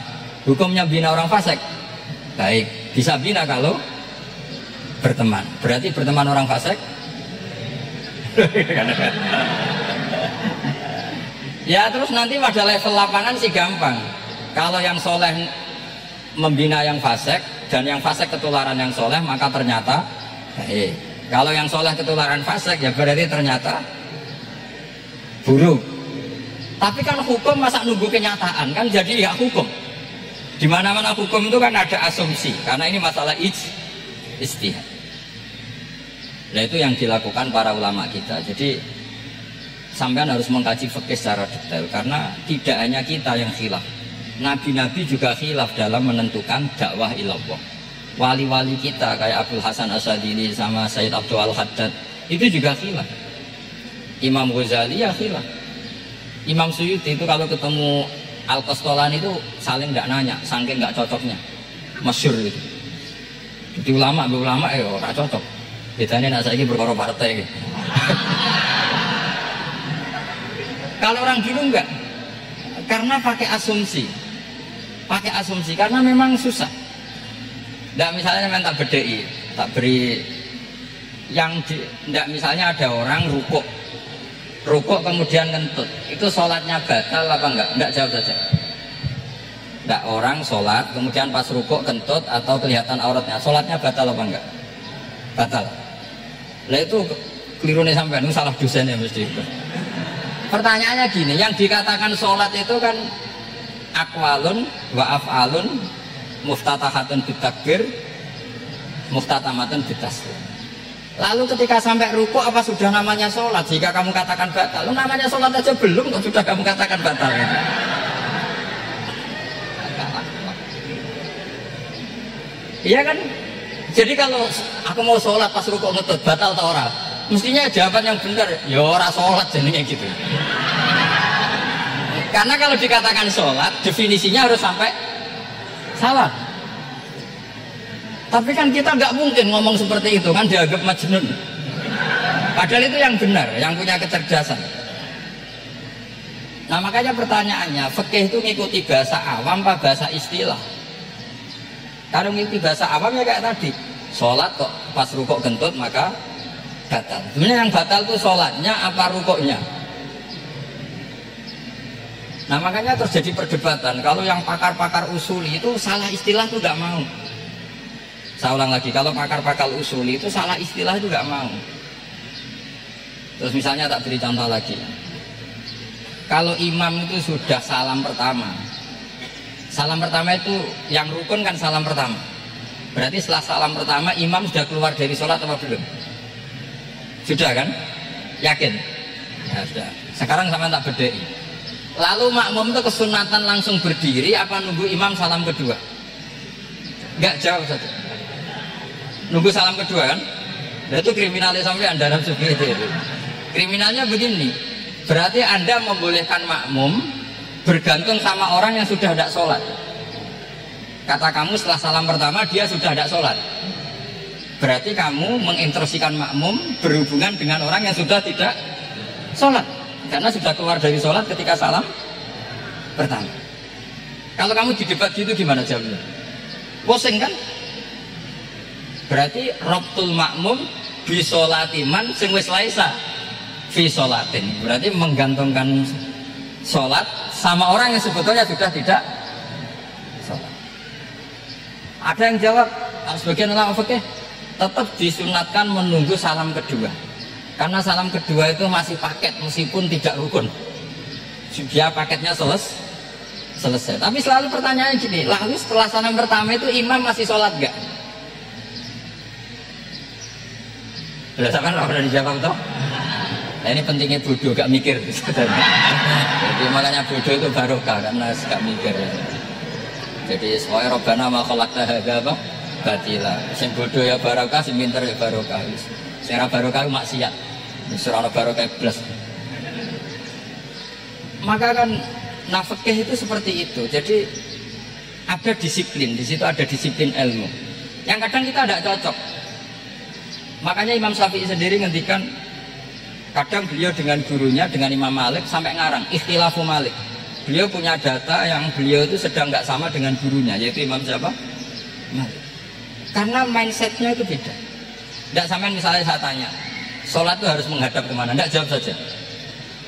Hukumnya bina orang fasik baik, bisa bina kalau berteman. Berarti berteman orang fasik ya terus nanti pada level lapangan sih gampang. Kalau yang soleh membina yang fasik dan yang fasik ketularan yang soleh, maka ternyata baik. Kalau yang soleh ketularan fasik ya berarti ternyata buruk. Tapi kan hukum masa nunggu kenyataan, kan jadi ya hukum. Di mana-mana hukum itu kan ada asumsi, karena ini masalah ijtihad. Nah itu yang dilakukan para ulama kita. Jadi sampean harus mengkaji fikih secara detail, karena tidak hanya kita yang khilaf. Nabi-nabi juga khilaf dalam menentukan dakwah ilallah. Wali-wali kita kayak Abdul Hasan Asyadili sama Sayyid Abdul Al-Haddad itu juga khilaf. Imam Ghazali ya khilaf. Imam Suyuti itu kalau ketemu Al-Qastolani itu saling nggak nanya, saking nggak cocoknya, masyhur itu. Jadi ulama ya nggak cocok. Bedanya nak saiki berkoro partai. Kalau orang dulu enggak, karena pakai asumsi, karena memang susah. Nggak misalnya memang tak bedai, tak beri yang nggak misalnya ada orang rukuk kemudian kentut, itu sholatnya batal apa enggak? Enggak, jawab saja. Enggak, orang sholat kemudian pas rukuk kentut atau kelihatan auratnya, sholatnya batal apa enggak? Batal. Lah itu keliru nih sampean, salah dosennya mesti itu. Pertanyaannya gini, yang dikatakan sholat itu kan aqwalun wa af'alun muftatahatun bitakbir muftatamatun bitaslim. Lalu ketika sampai ruku apa sudah namanya sholat? Jika kamu katakan batal, namanya sholat aja belum kok sudah kamu katakan batal. Iya kan? Jadi kalau aku mau sholat pas ruku ngetut batal atau ora? Mestinya jawaban yang benar, ya ora sholat jenenge gitu. Karena kalau dikatakan sholat, definisinya harus sampai salah. Tapi kan kita nggak mungkin ngomong seperti itu, kan dianggap majnun. Padahal itu yang benar, yang punya kecerdasan. Nah makanya pertanyaannya, fikih itu ngikuti bahasa awam apa bahasa istilah? Kalau ngikuti bahasa awam ya kayak tadi, sholat kok pas rukuk kentut maka batal. Sebenarnya yang batal itu sholatnya apa rukuknya? Nah makanya terjadi perdebatan. Kalau yang pakar-pakar usuli itu salah istilah itu nggak mau. Saya ulang lagi, kalau pakar-pakar usuli itu salah istilah itu nggak mau. Terus misalnya tak beri contoh lagi. Kalau imam itu sudah salam pertama itu yang rukun kan salam pertama. Berarti setelah salam pertama imam sudah keluar dari sholat apa belum? Sudah kan? Yakin? Ya sudah. Sekarang sama tak bedai. Lalu makmum itu kesunatan langsung berdiri apa nunggu imam salam kedua? Enggak, jawab saja. Nunggu salam kedua kan? Nah, itu kriminalnya sampai dalam sufi itu. Kriminalnya begini, berarti Anda membolehkan makmum bergantung sama orang yang sudah tidak sholat. Kata kamu setelah salam pertama dia sudah tidak sholat, berarti kamu menginstruksikan makmum berhubungan dengan orang yang sudah tidak sholat, karena sudah keluar dari sholat ketika salam pertama. Kalau kamu di debat gitu gimana jawabnya? Pusing kan? Berarti robtul makmum bisolatiman sing wis laisa fi sholatin. Berarti menggantungkan sholat sama orang yang sebetulnya sudah tidak sholat. Ada yang jawab, sebagian ulama fikih tetap disunatkan menunggu salam kedua, karena salam kedua itu masih paket meskipun tidak rukun. Dia paketnya selesai. Tapi selalu pertanyaannya gini, lalu setelah salam pertama itu imam masih sholat gak? Udah sampai udah dijawab toh? Nah, ini pentingnya bodoh, gak mikir. Jadi makanya bodoh itu barokah karena gak mikir. Jadi soalnya Rabbana ma khalaqta hadza apa? Batila. Sing bodoh ya barokah, sing pinter ya barokah. Sing ora barokah maksiat. Wis ora barokah blas. Maka kan nafkah itu seperti itu. Jadi ada disiplin, di situ ada disiplin ilmu. Yang kadang kita tidak cocok. Makanya Imam Syafi'i sendiri ngendikan, kadang beliau dengan gurunya, dengan Imam Malik sampai ngarang ikhtilafu Malik. Beliau punya data yang beliau itu sedang nggak sama dengan gurunya, yaitu Imam siapa? Malik. Karena mindsetnya itu beda. Tidak sampai misalnya saya tanya, sholat itu harus menghadap kemana? Tidak, jawab saja.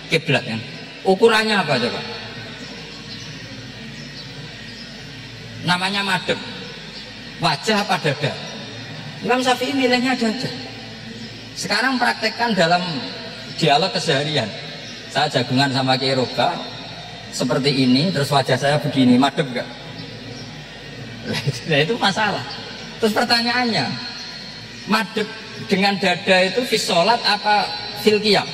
Kiblat kan? Ukurannya apa coba? Namanya madhep. Wajah apa dada? Imam Syafi'i milihnya dada. Sekarang praktekkan dalam dialog keseharian. Saya jagungan sama Kiai Roga seperti ini, terus wajah saya begini, madhep gak? Nah, itu masalah. Terus pertanyaannya, madhep dengan dada itu fi sholat apa fil qiyam?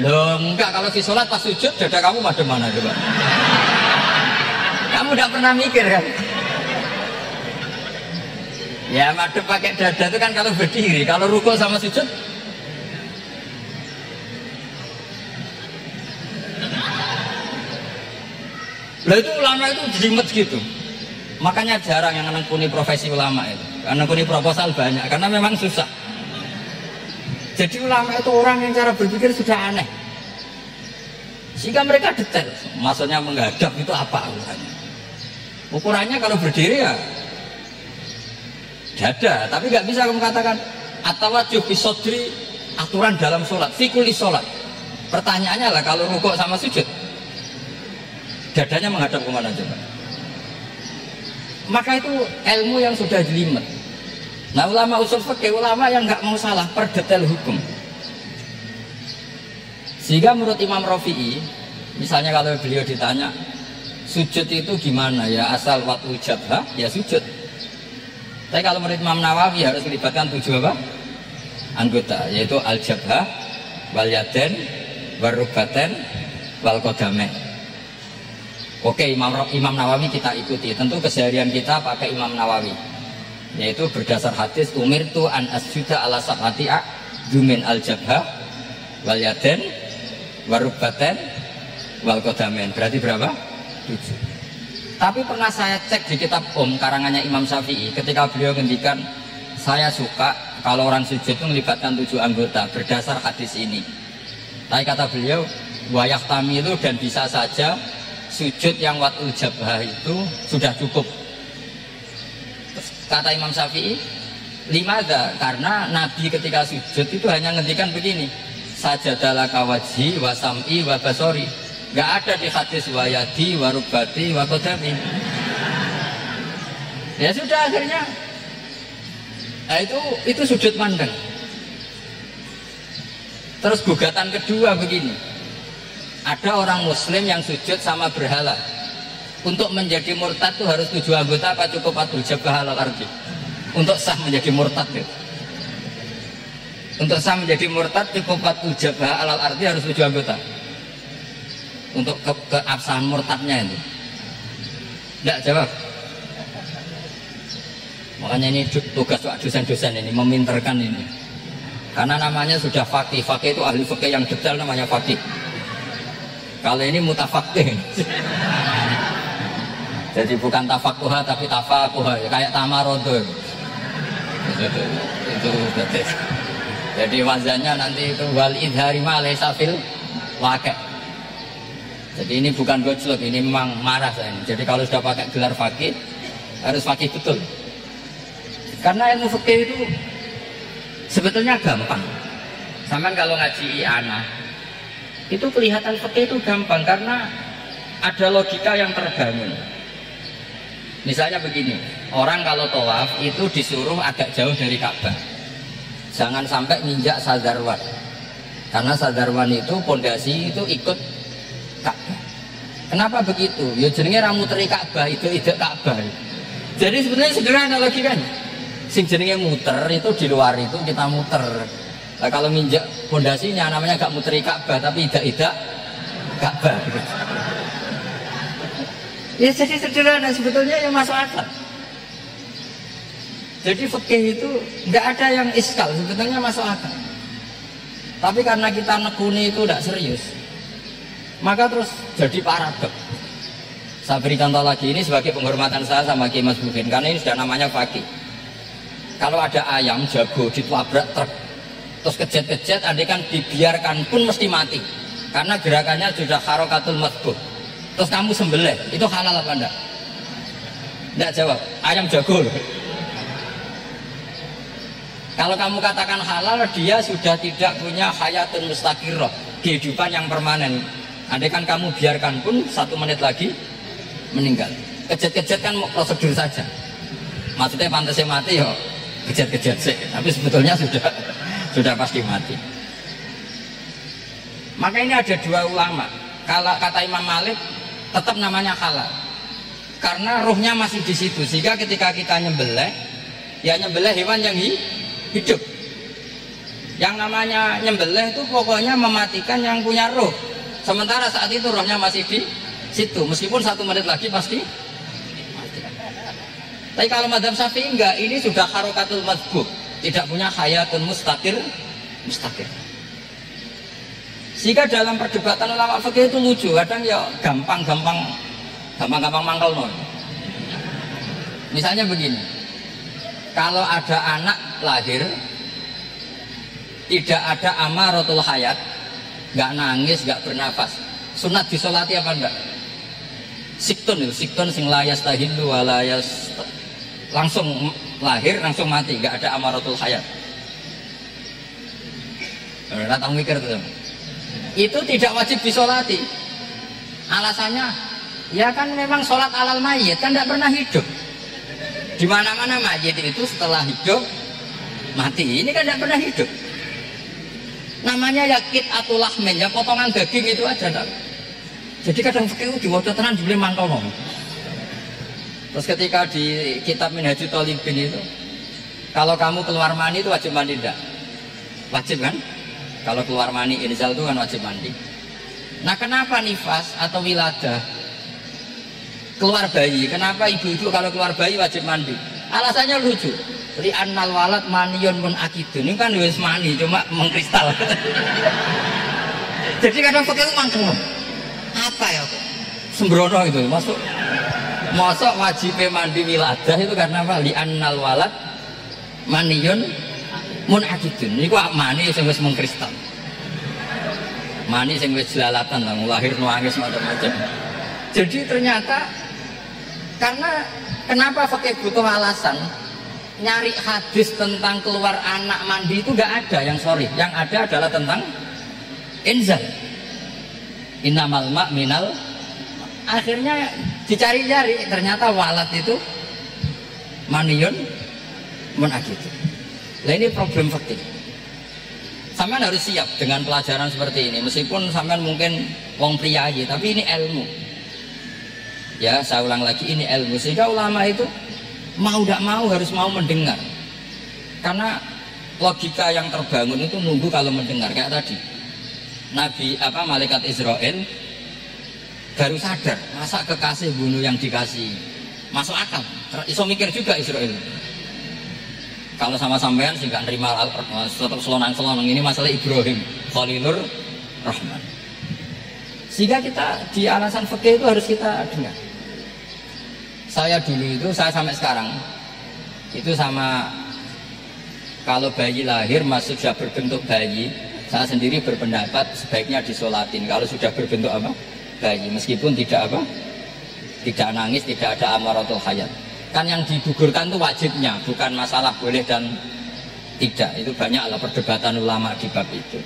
Loh enggak, kalau fi sholat pas sujud dada kamu madhep mana coba? Kamu udah pernah mikir kan? Ya madhep pakai dada itu kan kalau berdiri, kalau rukuk sama sujud lah itu ulama itu jelimet gitu. Makanya jarang yang menekuni profesi ulama itu. Karena menekuni proposal banyak, karena memang susah. Jadi ulama itu orang yang cara berpikir sudah aneh, sehingga mereka detail. Maksudnya menghadap itu apa ukurannya? Ukurannya kalau berdiri ya dada, tapi nggak bisa kamu katakan atawajjuh bisodri, aturan dalam sholat, fikuli sholat. Pertanyaannya lah, kalau rukuk sama sujud dadanya menghadap kemana coba? Maka itu ilmu yang sudah jelimet. Nah ulama usul fikih, ulama yang nggak mau salah per detail hukum. Sehingga menurut Imam Rafi'i, misalnya kalau beliau ditanya sujud itu gimana ya, asal waktu jabhah ya sujud. Tapi kalau menurut Imam Nawawi harus melibatkan 7 apa? Anggota, yaitu al-jabhah, wal yaden, wal rubaten, wal qadamain. Oke, Imam Nawawi kita ikuti. Tentu keseharian kita pakai Imam Nawawi, yaitu berdasar hadis umirtu an asjuda ala sab'ati a'dzumin al-jabhah wal yaden wal rubaten wal qadamain. Berarti berapa? 7. Tapi pernah saya cek di kitab karangannya Imam Syafi'i, ketika beliau ngendikan saya suka kalau orang sujud itu melibatkan 7 anggota berdasar hadis ini. Tapi kata beliau wayah tamilu, dan bisa saja sujud yang watul jabhah itu sudah cukup. Kata Imam Syafi'i, limada, karena Nabi ketika sujud itu hanya ngendikan begini, sajadalaka wajhi wa sam'i wa basori. Gak ada di hadis wayadi wa rubati wa qadami. Ya sudah, akhirnya nah itu sujud pandang. Terus gugatan kedua begini, ada orang muslim yang sujud sama berhala. Untuk menjadi murtad itu harus 7 anggota apa cukup atul jabhah alal ardi? Untuk sah menjadi murtad itu, untuk sah menjadi murtad cukup atul jabhah alal ardi harus 7 anggota. Untuk keabsahan murtadnya itu tidak jawab. Makanya ini tugas dosen-dosen ini meminterkan ini, karena namanya sudah faqih. Faqih itu ahli fikih yang detail, namanya faqih. Kalau ini mutafaqih. Jadi bukan tafakuha tapi tafakuha, ya, kayak tamarodo itu. Jadi wazannya nanti itu wal idhari ma laysa fil waqi'. Jadi ini bukan gojlok, ini memang marah saya ini. Jadi kalau sudah pakai gelar fakih harus fakih betul. Karena ilmu fikih itu sebetulnya gampang. Sampai kalau ngaji anak itu kelihatan fikih itu gampang karena ada logika yang terbangun. Misalnya begini, orang kalau tawaf itu disuruh agak jauh dari Ka'bah. Jangan sampai nginjak sadarwan. Karena sadarwan itu pondasi itu ikut Ka'bah. Kenapa begitu? Ya jenenge ra muteri Ka'bah, itu ide Ka'bah. Jadi sebenarnya sederhana logikanya. Sing jenenge muter itu di luar itu kita muter. Nah, kalau nginjak pondasinya namanya gak muteri Ka'bah tapi ida-ida Ka'bah. Ya jadi sederhana sebetulnya yang masuk akal. Jadi fikih itu nggak ada yang iskal, sebetulnya masuk akal. Tapi karena kita nekuni itu tidak serius, maka terus jadi paradok. Saya beri contoh lagi, ini sebagai penghormatan saya sama Kiai Mas Bukin, karena ini sudah namanya fakih. Kalau ada ayam jago ditabrak truk, terus kejet-kejet, andai kan dibiarkan pun mesti mati, karena gerakannya sudah harokatul madbuh. Terus kamu sembelih, itu halal apa enggak? Enggak jawab, ayam jago loh. Kalau kamu katakan halal, dia sudah tidak punya hayatun mustaqirrah, kehidupan yang permanen. Andai kan kamu biarkan pun 1 menit lagi meninggal. Kejet-kejet kan prosedur saja. Maksudnya pantasnya mati ya kejet-kejet sih, tapi sebetulnya sudah pasti mati. Maka ini ada 2 ulama. Kalau kata Imam Malik tetap namanya halal karena ruhnya masih di situ, sehingga ketika kita nyembelih ya nyembelih hewan yang hidup. Yang namanya nyembelih itu pokoknya mematikan yang punya ruh, sementara saat itu ruhnya masih di situ, meskipun 1 menit lagi pasti mati. Tapi kalau madzhab Syafi'i enggak, ini sudah harokatul madbuh, tidak punya hayatun mustaqir. Sehingga dalam perdebatan ulama fikih itu lucu, kadang ya gampang mangkal non. Misalnya begini, kalau ada anak lahir tidak ada amaratul hayat, nggak nangis, nggak bernafas, sunat disolati apa enggak? Siktun sing layas tahilu walayas, langsung lahir langsung mati, nggak ada amaratul hayat. Datang mikir tuh. Itu tidak wajib disolati. Alasannya ya kan memang sholat alal mayit kan tidak pernah hidup. Di mana-mana mayit itu setelah hidup mati, ini kan tidak pernah hidup. Namanya yakit atau lahmin, ya potongan daging itu aja tak? Jadi kadang fikih diwaca tenan dibeli mangkal. Terus ketika di kitab Minhajul Thalibin itu, kalau kamu keluar mani itu wajib mandi enggak? Wajib kan? Kalau keluar mani inzal itu kan wajib mandi. Nah kenapa nifas atau wiladah keluar bayi, kenapa ibu-ibu kalau keluar bayi wajib mandi? Alasannya lucu. Li annal walad maniyun mun akidun. Ini kan wis mani cuma mengkristal. Jadi kadang pakai mangkel. Apa ya? Sembrono itu masuk wajib mandi wiladah itu karena apa? Li annal walad maniyun mun akidun. Ini kok mani sing wis mengkristal. Mani sing wis jelalatan lah, lahir nangis macam-macam. Jadi ternyata karena kenapa pakai butuh alasan nyari hadis tentang keluar anak mandi itu gak ada yang sorry, yang ada adalah tentang inzal, innamal ma' minal. Akhirnya dicari-cari ternyata walad itu maniyun munakidun. Nah ini problem fikih. Sampean harus siap dengan pelajaran seperti ini, meskipun sampean mungkin wong priayi, tapi ini ilmu. Ya, saya ulang lagi, ini ilmu. Sehingga ulama itu mau tidak mau harus mau mendengar. Karena logika yang terbangun itu nunggu kalau mendengar. Kayak tadi, malaikat Israel baru sadar, masa kekasih bunuh yang dikasih. Masuk akal. Iso mikir juga Israel. Kalau sama sampean sih nggak nerima tetap selonang-selonang, ini masalah Ibrahim Khalilur Rahman. Sehingga kita di alasan fikih itu harus kita dengar. Saya dulu itu, saya sampai sekarang itu sama, kalau bayi lahir masuk sudah berbentuk bayi, saya sendiri berpendapat sebaiknya disolatin. Kalau sudah berbentuk apa? bayi meskipun tidak apa? Tidak nangis, tidak ada amaratul hayat. Kan yang digugurkan itu wajibnya, bukan masalah boleh dan tidak. Itu banyaklah perdebatan ulama di bab itu.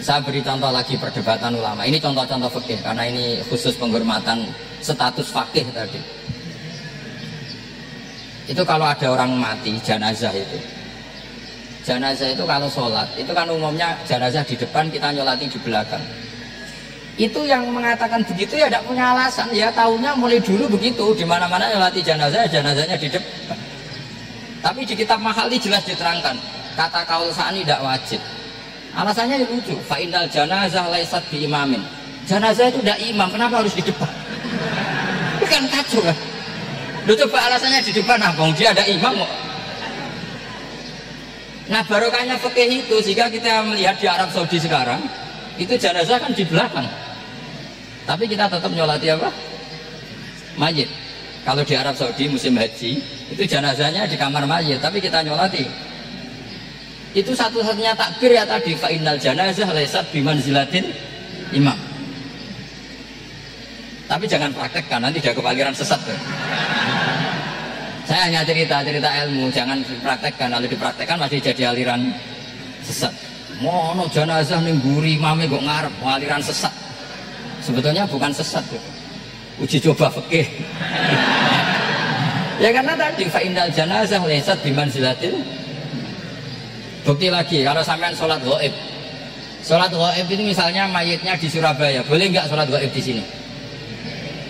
Saya beri contoh lagi perdebatan ulama. Ini contoh-contoh fikih karena ini khusus penghormatan status fakih tadi. Itu kalau ada orang mati jenazah itu. Jenazah itu kalau sholat, itu kan umumnya jenazah di depan, kita nyolati di belakang. Itu yang mengatakan begitu ya tidak punya alasan, ya tahunya mulai dulu begitu, di mana-mana nyolati jenazah, jenazahnya di depan. Tapi di kitab Mahalli jelas diterangkan, kata kaul sa'ani tidak wajib. Alasannya lucu, fa'inal janazah laisat bi imamin. Jenazah itu tidak imam, kenapa harus di depan? Bukan kacau kan? Lu coba alasannya di depan, nah bang dia ada imam kok. Nah barokahnya fikih itu, jika kita melihat di Arab Saudi sekarang, itu jenazah kan di belakang, tapi kita tetap nyolati apa? Mayit. Kalau di Arab Saudi musim haji, itu jenazahnya di kamar mayit, tapi kita nyolati. Itu satu-satunya takbir ya tadi, fa innal janazah laisat bimanzilatin imam. Tapi jangan praktekkan, nanti dia kepaliran sesat. Saya hanya cerita ilmu, jangan dipraktekkan. Kalau dipraktekkan masih jadi aliran sesat. Mono jenazah ning mburi imame kok ngarep aliran sesat. Sebetulnya bukan sesat. Uji coba fikih. Ya karena tadi fa innal janazah laisat bimanzilatil. Bukti lagi kalau sampean sholat ghaib. Sholat ghaib itu misalnya mayitnya di Surabaya, boleh nggak sholat ghaib di sini?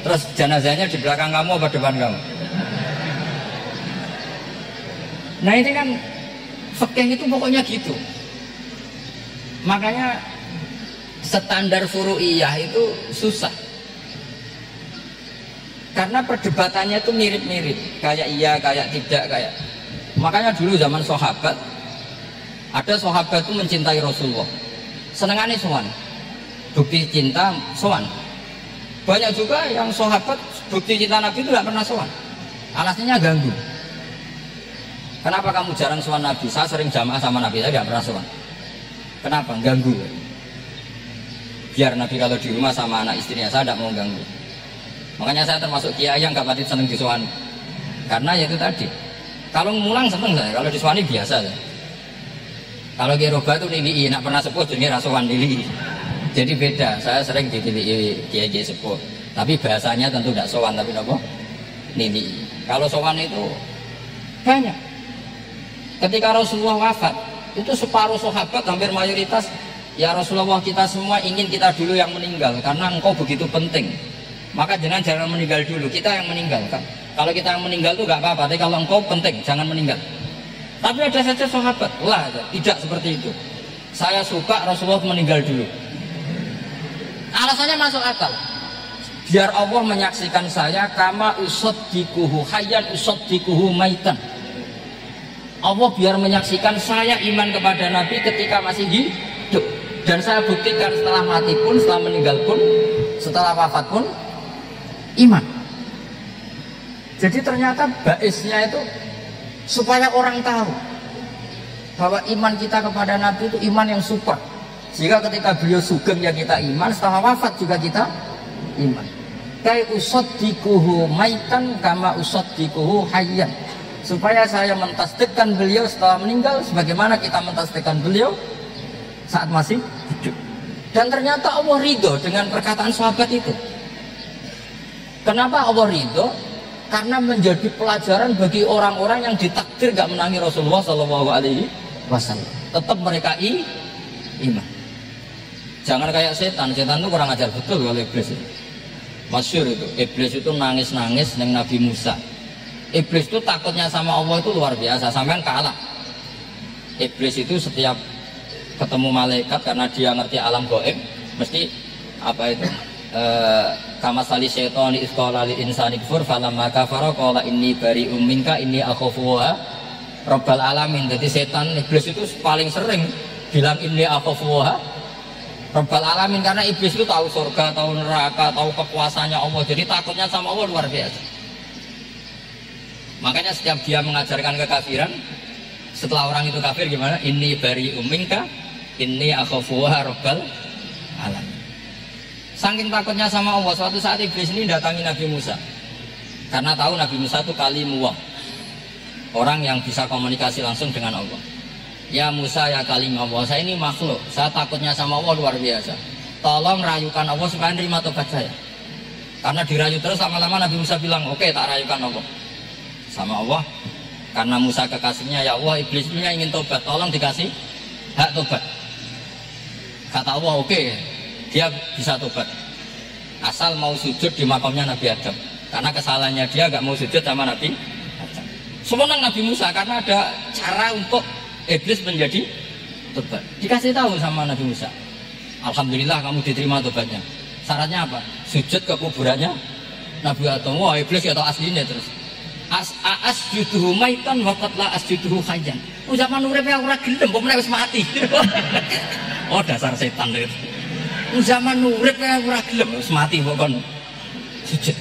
Terus jenazahnya di belakang kamu apa depan kamu? Nah ini kan fikih itu pokoknya gitu. Makanya standar furu'iyah itu susah. Karena perdebatannya itu mirip-mirip, kayak iya, kayak tidak, kayak. Makanya dulu zaman sahabat, ada sahabat itu mencintai Rasulullah. Senengannya sowan. Bukti cinta sowan. Banyak juga yang sahabat bukti cinta Nabi itu tidak pernah sowan. Alasannya ganggu. Kenapa kamu jarang sowan Nabi? Saya sering jamaah sama Nabi, saya tidak pernah sowan. Kenapa? Ganggu. Biar Nabi kalau di rumah sama anak istrinya, saya tidak mau ganggu. Makanya saya termasuk kiai yang gak pati seneng disowani. Karena ya itu tadi. Kalau ngulang seneng saya, kalau disowani biasa saya. Kalau kiai roba itu nilai, nak pernah sepuh jadi rasuan nilai. Jadi beda. Saya sering ditilii kiai sepuh. Tapi bahasanya tentu tidak sowan, tapi apa? Nilai. Kalau sowan itu banyak. Ketika Rasulullah wafat, itu separuh sahabat hampir mayoritas, ya Rasulullah kita semua ingin kita dulu yang meninggal karena engkau begitu penting. Maka jangan meninggal dulu, kita yang meninggalkan. Kalau kita yang meninggal itu gak apa-apa, tapi kalau engkau penting jangan meninggal. Tapi ada saja sahabat, lah tidak seperti itu. Saya suka Rasulullah meninggal dulu. Alasannya masuk akal. Biar Allah menyaksikan saya kama usaddikuhu hayyan usaddikuhu maitan. Allah biar menyaksikan saya iman kepada Nabi ketika masih hidup. Dan saya buktikan setelah mati pun, setelah meninggal pun, setelah wafat pun iman. Jadi ternyata baisnya itu supaya orang tahu bahwa iman kita kepada Nabi itu iman yang super. Sehingga ketika beliau sugeng ya kita iman, setelah wafat juga kita iman. Kai usaddikuhu maitan kama usaddikuhu hayyan. Supaya saya mentasdikkan beliau setelah meninggal sebagaimana kita mentasdikkan beliau saat masih hidup. Dan ternyata Allah ridho dengan perkataan sahabat itu. Kenapa Allah ridho? Karena menjadi pelajaran bagi orang-orang yang ditakdir gak menangi Rasulullah SAW. Tetap mereka iman. Jangan kayak setan itu kurang ajar betul kalau iblis itu. Masyhur itu, iblis itu nangis-nangis dengan Nabi Musa. Iblis itu takutnya sama Allah itu luar biasa, sampai kalah. Iblis itu setiap ketemu malaikat karena dia ngerti alam gaib, mesti apa itu? Kama sali syaitani isqala lil insani kufur falamma kafara qala inni bari'um minka inni akhafu rabbal alamin. Jadi setan iblis itu paling sering bilang inni akhafu rabbal alamin karena iblis itu tahu surga, tahu neraka, tahu kekuasaannya Allah. Jadi takutnya sama Allah luar biasa. Makanya setiap dia mengajarkan kekafiran, setelah orang itu kafir gimana? Inni bari'um minka inni akhafu rabbal alamin. Saking takutnya sama Allah, suatu saat iblis ini datangi Nabi Musa. Karena tahu Nabi Musa itu kalimullah, orang yang bisa komunikasi langsung dengan Allah. Ya Musa ya kalimullah, saya ini makhluk, saya takutnya sama Allah luar biasa. Tolong rayukan Allah supaya nerima tobat saya. Karena dirayu terus lama-lama Nabi Musa bilang, oke, tak rayukan Allah sama Allah. Karena Musa kekasihnya, ya Allah, iblis ini ingin tobat, tolong dikasih hak tobat. Kata Allah, oke, dia bisa tobat asal mau sujud di makamnya Nabi Adam. Karena kesalahannya dia gak mau sujud sama Nabi Adam. Semenang Nabi Musa karena ada cara untuk iblis menjadi tobat. Dikasih tahu sama Nabi Musa, alhamdulillah kamu diterima tobatnya. Syaratnya apa? Sujud ke kuburannya Nabi Adam. Wah, iblis ya tahu aslinya terus. Asjuduhu maitan wa qatla asjuduhu hayyan. Zaman urip aku ora gelem, kok meneh wis mati. Oh, dasar setan itu. Zaman urip aku ora gelem, wis mati kok kon sujud.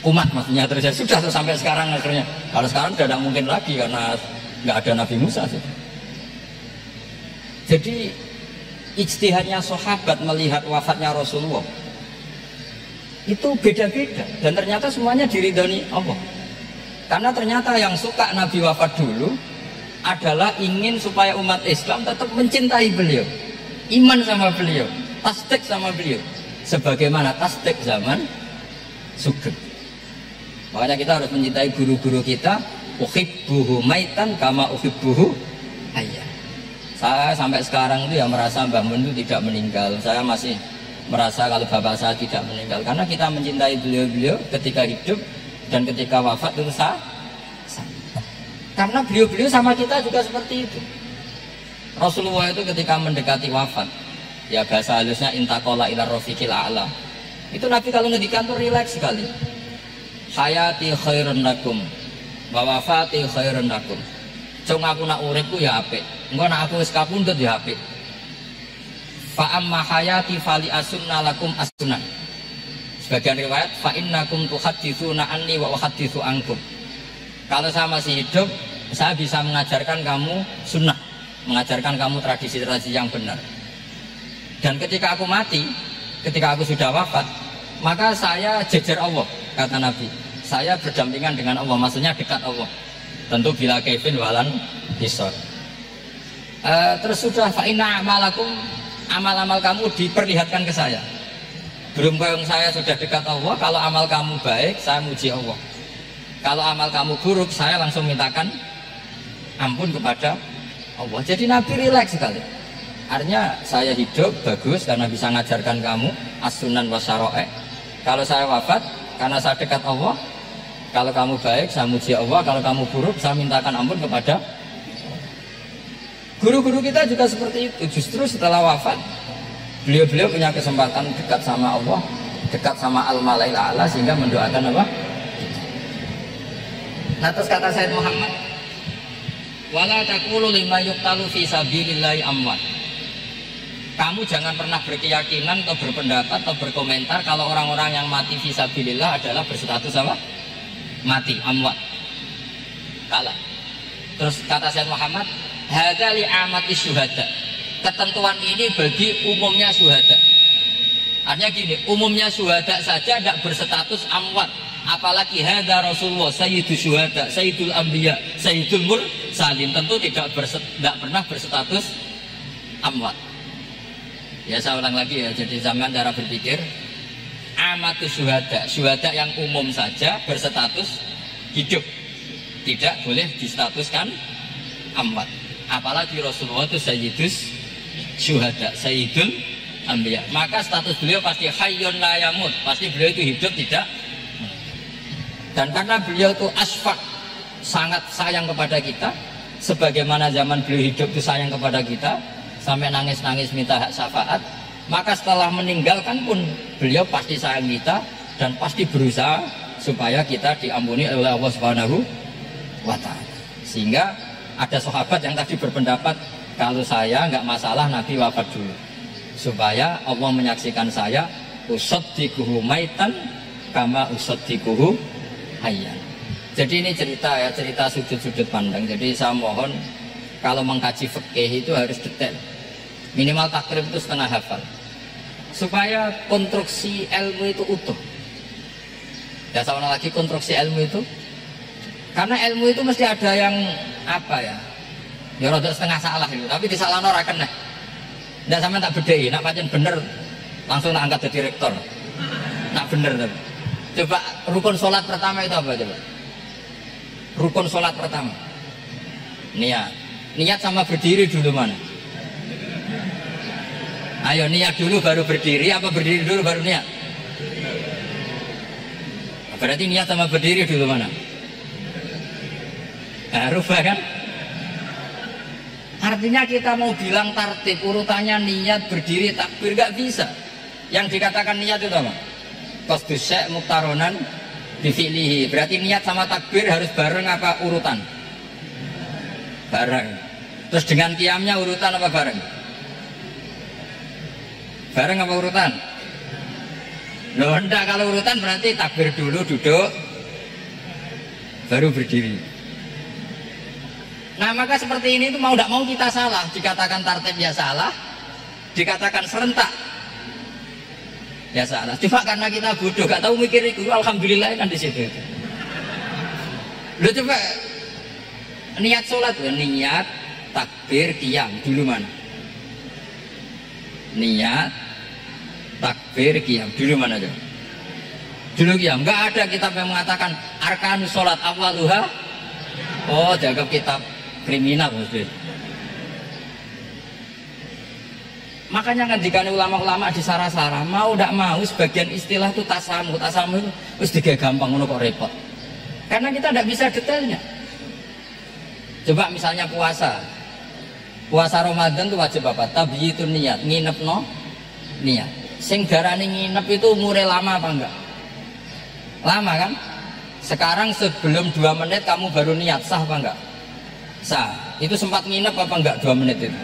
Umat maksudnya terus sudah sampai sekarang akhirnya. Kalau sekarang sudah tidak mungkin lagi karena nggak ada Nabi Musa. Jadi ijtihadnya sahabat melihat wafatnya Rasulullah itu beda-beda dan ternyata semuanya diridhoni Allah. Karena ternyata yang suka Nabi wafat dulu adalah ingin supaya umat Islam tetap mencintai beliau, iman sama beliau, tasdik sama beliau, sebagaimana tasdik zaman Sugeng. Makanya kita harus mencintai guru-guru kita. Uhibbuhu maitan kama uhibbuhu hayya. Saya sampai sekarang itu ya merasa Mbah Mun itu tidak meninggal. Saya masih merasa kalau bapak saya tidak meninggal karena kita mencintai beliau-beliau ketika hidup dan ketika wafat itu sama. Karena beliau-beliau sama kita juga seperti itu. Rasulullah itu ketika mendekati wafat, ya bahasa halusnya intaqala ila rafiqil a'la. Itu Nabi kalau ngedikan tuh rileks sekali. Hayati khairun lakum wa wafati khairun lakum. Cung aku nak uripku ya apik. Engko nak aku wis kapundhut ya apik. Fa amma hayati fali asunna lakum asunan. Sebagian riwayat fa innakum tuhadditsuna anni wa uhadditsu ankum. Kalau saya masih hidup, saya bisa mengajarkan kamu sunnah, mengajarkan kamu tradisi-tradisi yang benar. Dan ketika aku mati, ketika aku sudah wafat, maka saya jejer Allah, kata Nabi. Saya berdampingan dengan Allah, maksudnya dekat Allah. Tentu bila kaifin walan hisor. Terus sudah fa'inna amalakum, amal-amal kamu diperlihatkan ke saya. Berhubung saya sudah dekat Allah, kalau amal kamu baik, saya muji Allah. Kalau amal kamu buruk, saya langsung mintakan ampun kepada Allah. Jadi Nabi rileks sekali. Artinya saya hidup bagus karena bisa mengajarkan kamu as-sunan wa syara'i. Kalau saya wafat karena saya dekat Allah, kalau kamu baik saya muji Allah, kalau kamu buruk saya mintakan ampun kepada guru-guru kita juga seperti itu. Justru setelah wafat beliau-beliau punya kesempatan dekat sama Allah, dekat sama al-malail a'la sehingga mendoakan apa? Nah terus kata Sayyid Muhammad, wala taqulu lima yuqtalu fi sabilillahi amwat. Kamu jangan pernah berkeyakinan atau berpendapat atau berkomentar kalau orang-orang yang mati fi sabilillah adalah berstatus apa? Mati, amwat. Kalah. Terus kata Sayyid Muhammad, hadza li amati syuhada. Ketentuan ini bagi umumnya syuhada. Artinya gini, umumnya syuhada saja tidak berstatus amwat. Apalagi hadza Rasulullah sayyidul syuhada, sayyidul anbiya, sayyidul mursalin, tentu tidak pernah berstatus amwat. Ya saya ulang lagi ya, jadi zaman cara berpikir amatu syuhada, syuhada yang umum saja berstatus hidup, tidak boleh distatuskan amwat. Apalagi Rasulullah itu sayyidus syuhada, sayyidul anbiya, maka status beliau pasti hayyun la yamut, pasti beliau itu hidup tidak. Dan karena beliau itu asfaq, sangat sayang kepada kita, sebagaimana zaman beliau hidup itu sayang kepada kita sampai nangis-nangis minta hak syafaat, maka setelah meninggalkan pun beliau pasti sayang kita dan pasti berusaha supaya kita diampuni oleh Allah Subhanahu wa ta'ala. Sehingga ada sahabat yang tadi berpendapat kalau saya nggak masalah Nabi wafat dulu supaya Allah menyaksikan saya usaddiquhu maitan kama usaddiquhu hayyan. Jadi ini cerita ya, cerita sudut-sudut pandang. Jadi saya mohon kalau mengkaji fikih itu harus detail. Minimal takrib itu setengah hafal. supaya konstruksi ilmu itu utuh. Ya sama lagi konstruksi ilmu itu, karena ilmu itu mesti ada yang apa ya, ya rada setengah salah itu, tapi disalahno ora kena. Ndak sampean tak bedheki, nak pancen bener langsung nak angkat jadi rektor. Nak bener tapi. Coba rukun sholat pertama itu apa coba? Rukun sholat pertama. Niat. Niat sama berdiri dulu mana? Ayo niat dulu baru berdiri, apa berdiri dulu baru niat? Berarti niat sama berdiri dulu mana? Nah, rubah kan? Artinya kita mau bilang tartib urutannya niat, berdiri, takbir gak bisa. Yang dikatakan niat itu apa? Qasdus syai' muqtaronan bi fi'lihi. Berarti niat sama takbir harus bareng apa urutan? Bareng. Terus dengan qiyamnya urutan apa bareng? Bareng apa urutan? Loh enggak, kalau urutan berarti takbir dulu, duduk, baru berdiri. Nah maka seperti ini itu mau tidak mau kita salah. Dikatakan tartib ya salah, dikatakan serentak ya salah. Cuma karena kita bodoh, gak tahu mikir itu, alhamdulillah kan di situ. Lo coba niat sholat, niat, takbir, qiyam dulu mana? Niat, takbir, qiyam dulu mana aja? Dulu qiyam. Nggak ada kitab yang mengatakan arkanus sholat awwaluha. Oh, jaga kitab kriminal mesti. Makanya ngendikane ulama-ulama di Sarasara, mau tidak mau sebagian istilah itu tasamu itu terus digawe gampang ngono kok repot. Karena kita tidak bisa detailnya. Coba misalnya puasa. Puasa Ramadan itu wajib apa? Tabyitun niat, nginepno niat. Sing darane nginep itu umure lama apa enggak? Lama kan? Sekarang sebelum 2 menit kamu baru niat, sah apa enggak? Sah. Itu sempat nginep apa enggak 2 menit itu?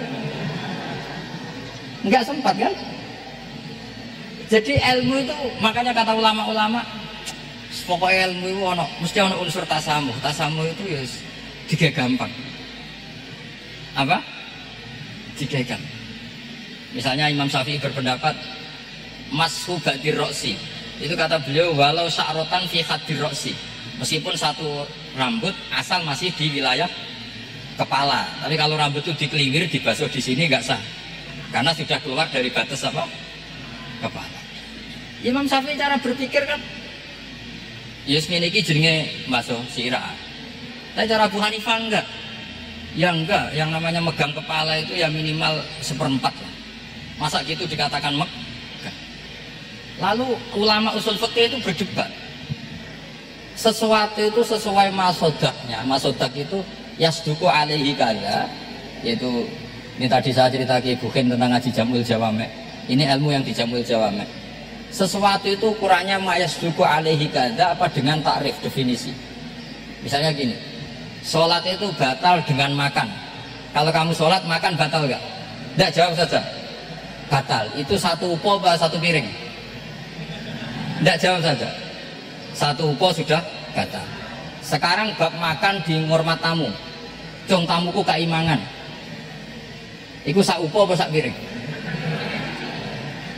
Enggak sempat kan? Jadi ilmu itu, makanya kata ulama-ulama, pokoknya ilmu itu mesti ada unsur tasamuh. Tasamuh itu ya tiga gampang. Apa? Tiga gampang. Misalnya Imam Syafi'i berpendapat mashu ba'dir roksi. Itu kata beliau walau sya'rotan fi khadir roksi. Meskipun satu rambut asal masih di wilayah kepala. Tapi kalau rambut itu dikeliwir, dibasuh di sini enggak sah. Karena sudah keluar dari batas apa? Kepala. Imam Syafi'i cara berpikir kan yes ini jenenge basuh sirah. Tapi cara Abu Hanifah enggak. Ya enggak, yang namanya megang kepala itu ya minimal 1/4 lah. Masa gitu dikatakan megah. Lalu ulama usul fikih itu berdebat. Sesuatu itu sesuai masodaknya. Masodak itu yasduku alaihi kaya, yaitu ini tadi saya cerita ke Ibu Khin tentang ngaji Jamul Jawame. Ini ilmu yang di Jamul Jawame. Sesuatu itu ukurannya yasduku alaihi kaya apa dengan takrif definisi. Misalnya gini, sholat itu batal dengan makan. Kalau kamu sholat makan batal enggak? Enggak, jawab saja. Batal. Itu satu upo apa satu piring? Enggak, jawab saja. Satu upo sudah batal. Sekarang bab makan di ngormat tamu. Jong tamuku keimangan. Iku sak upo apa sak piring?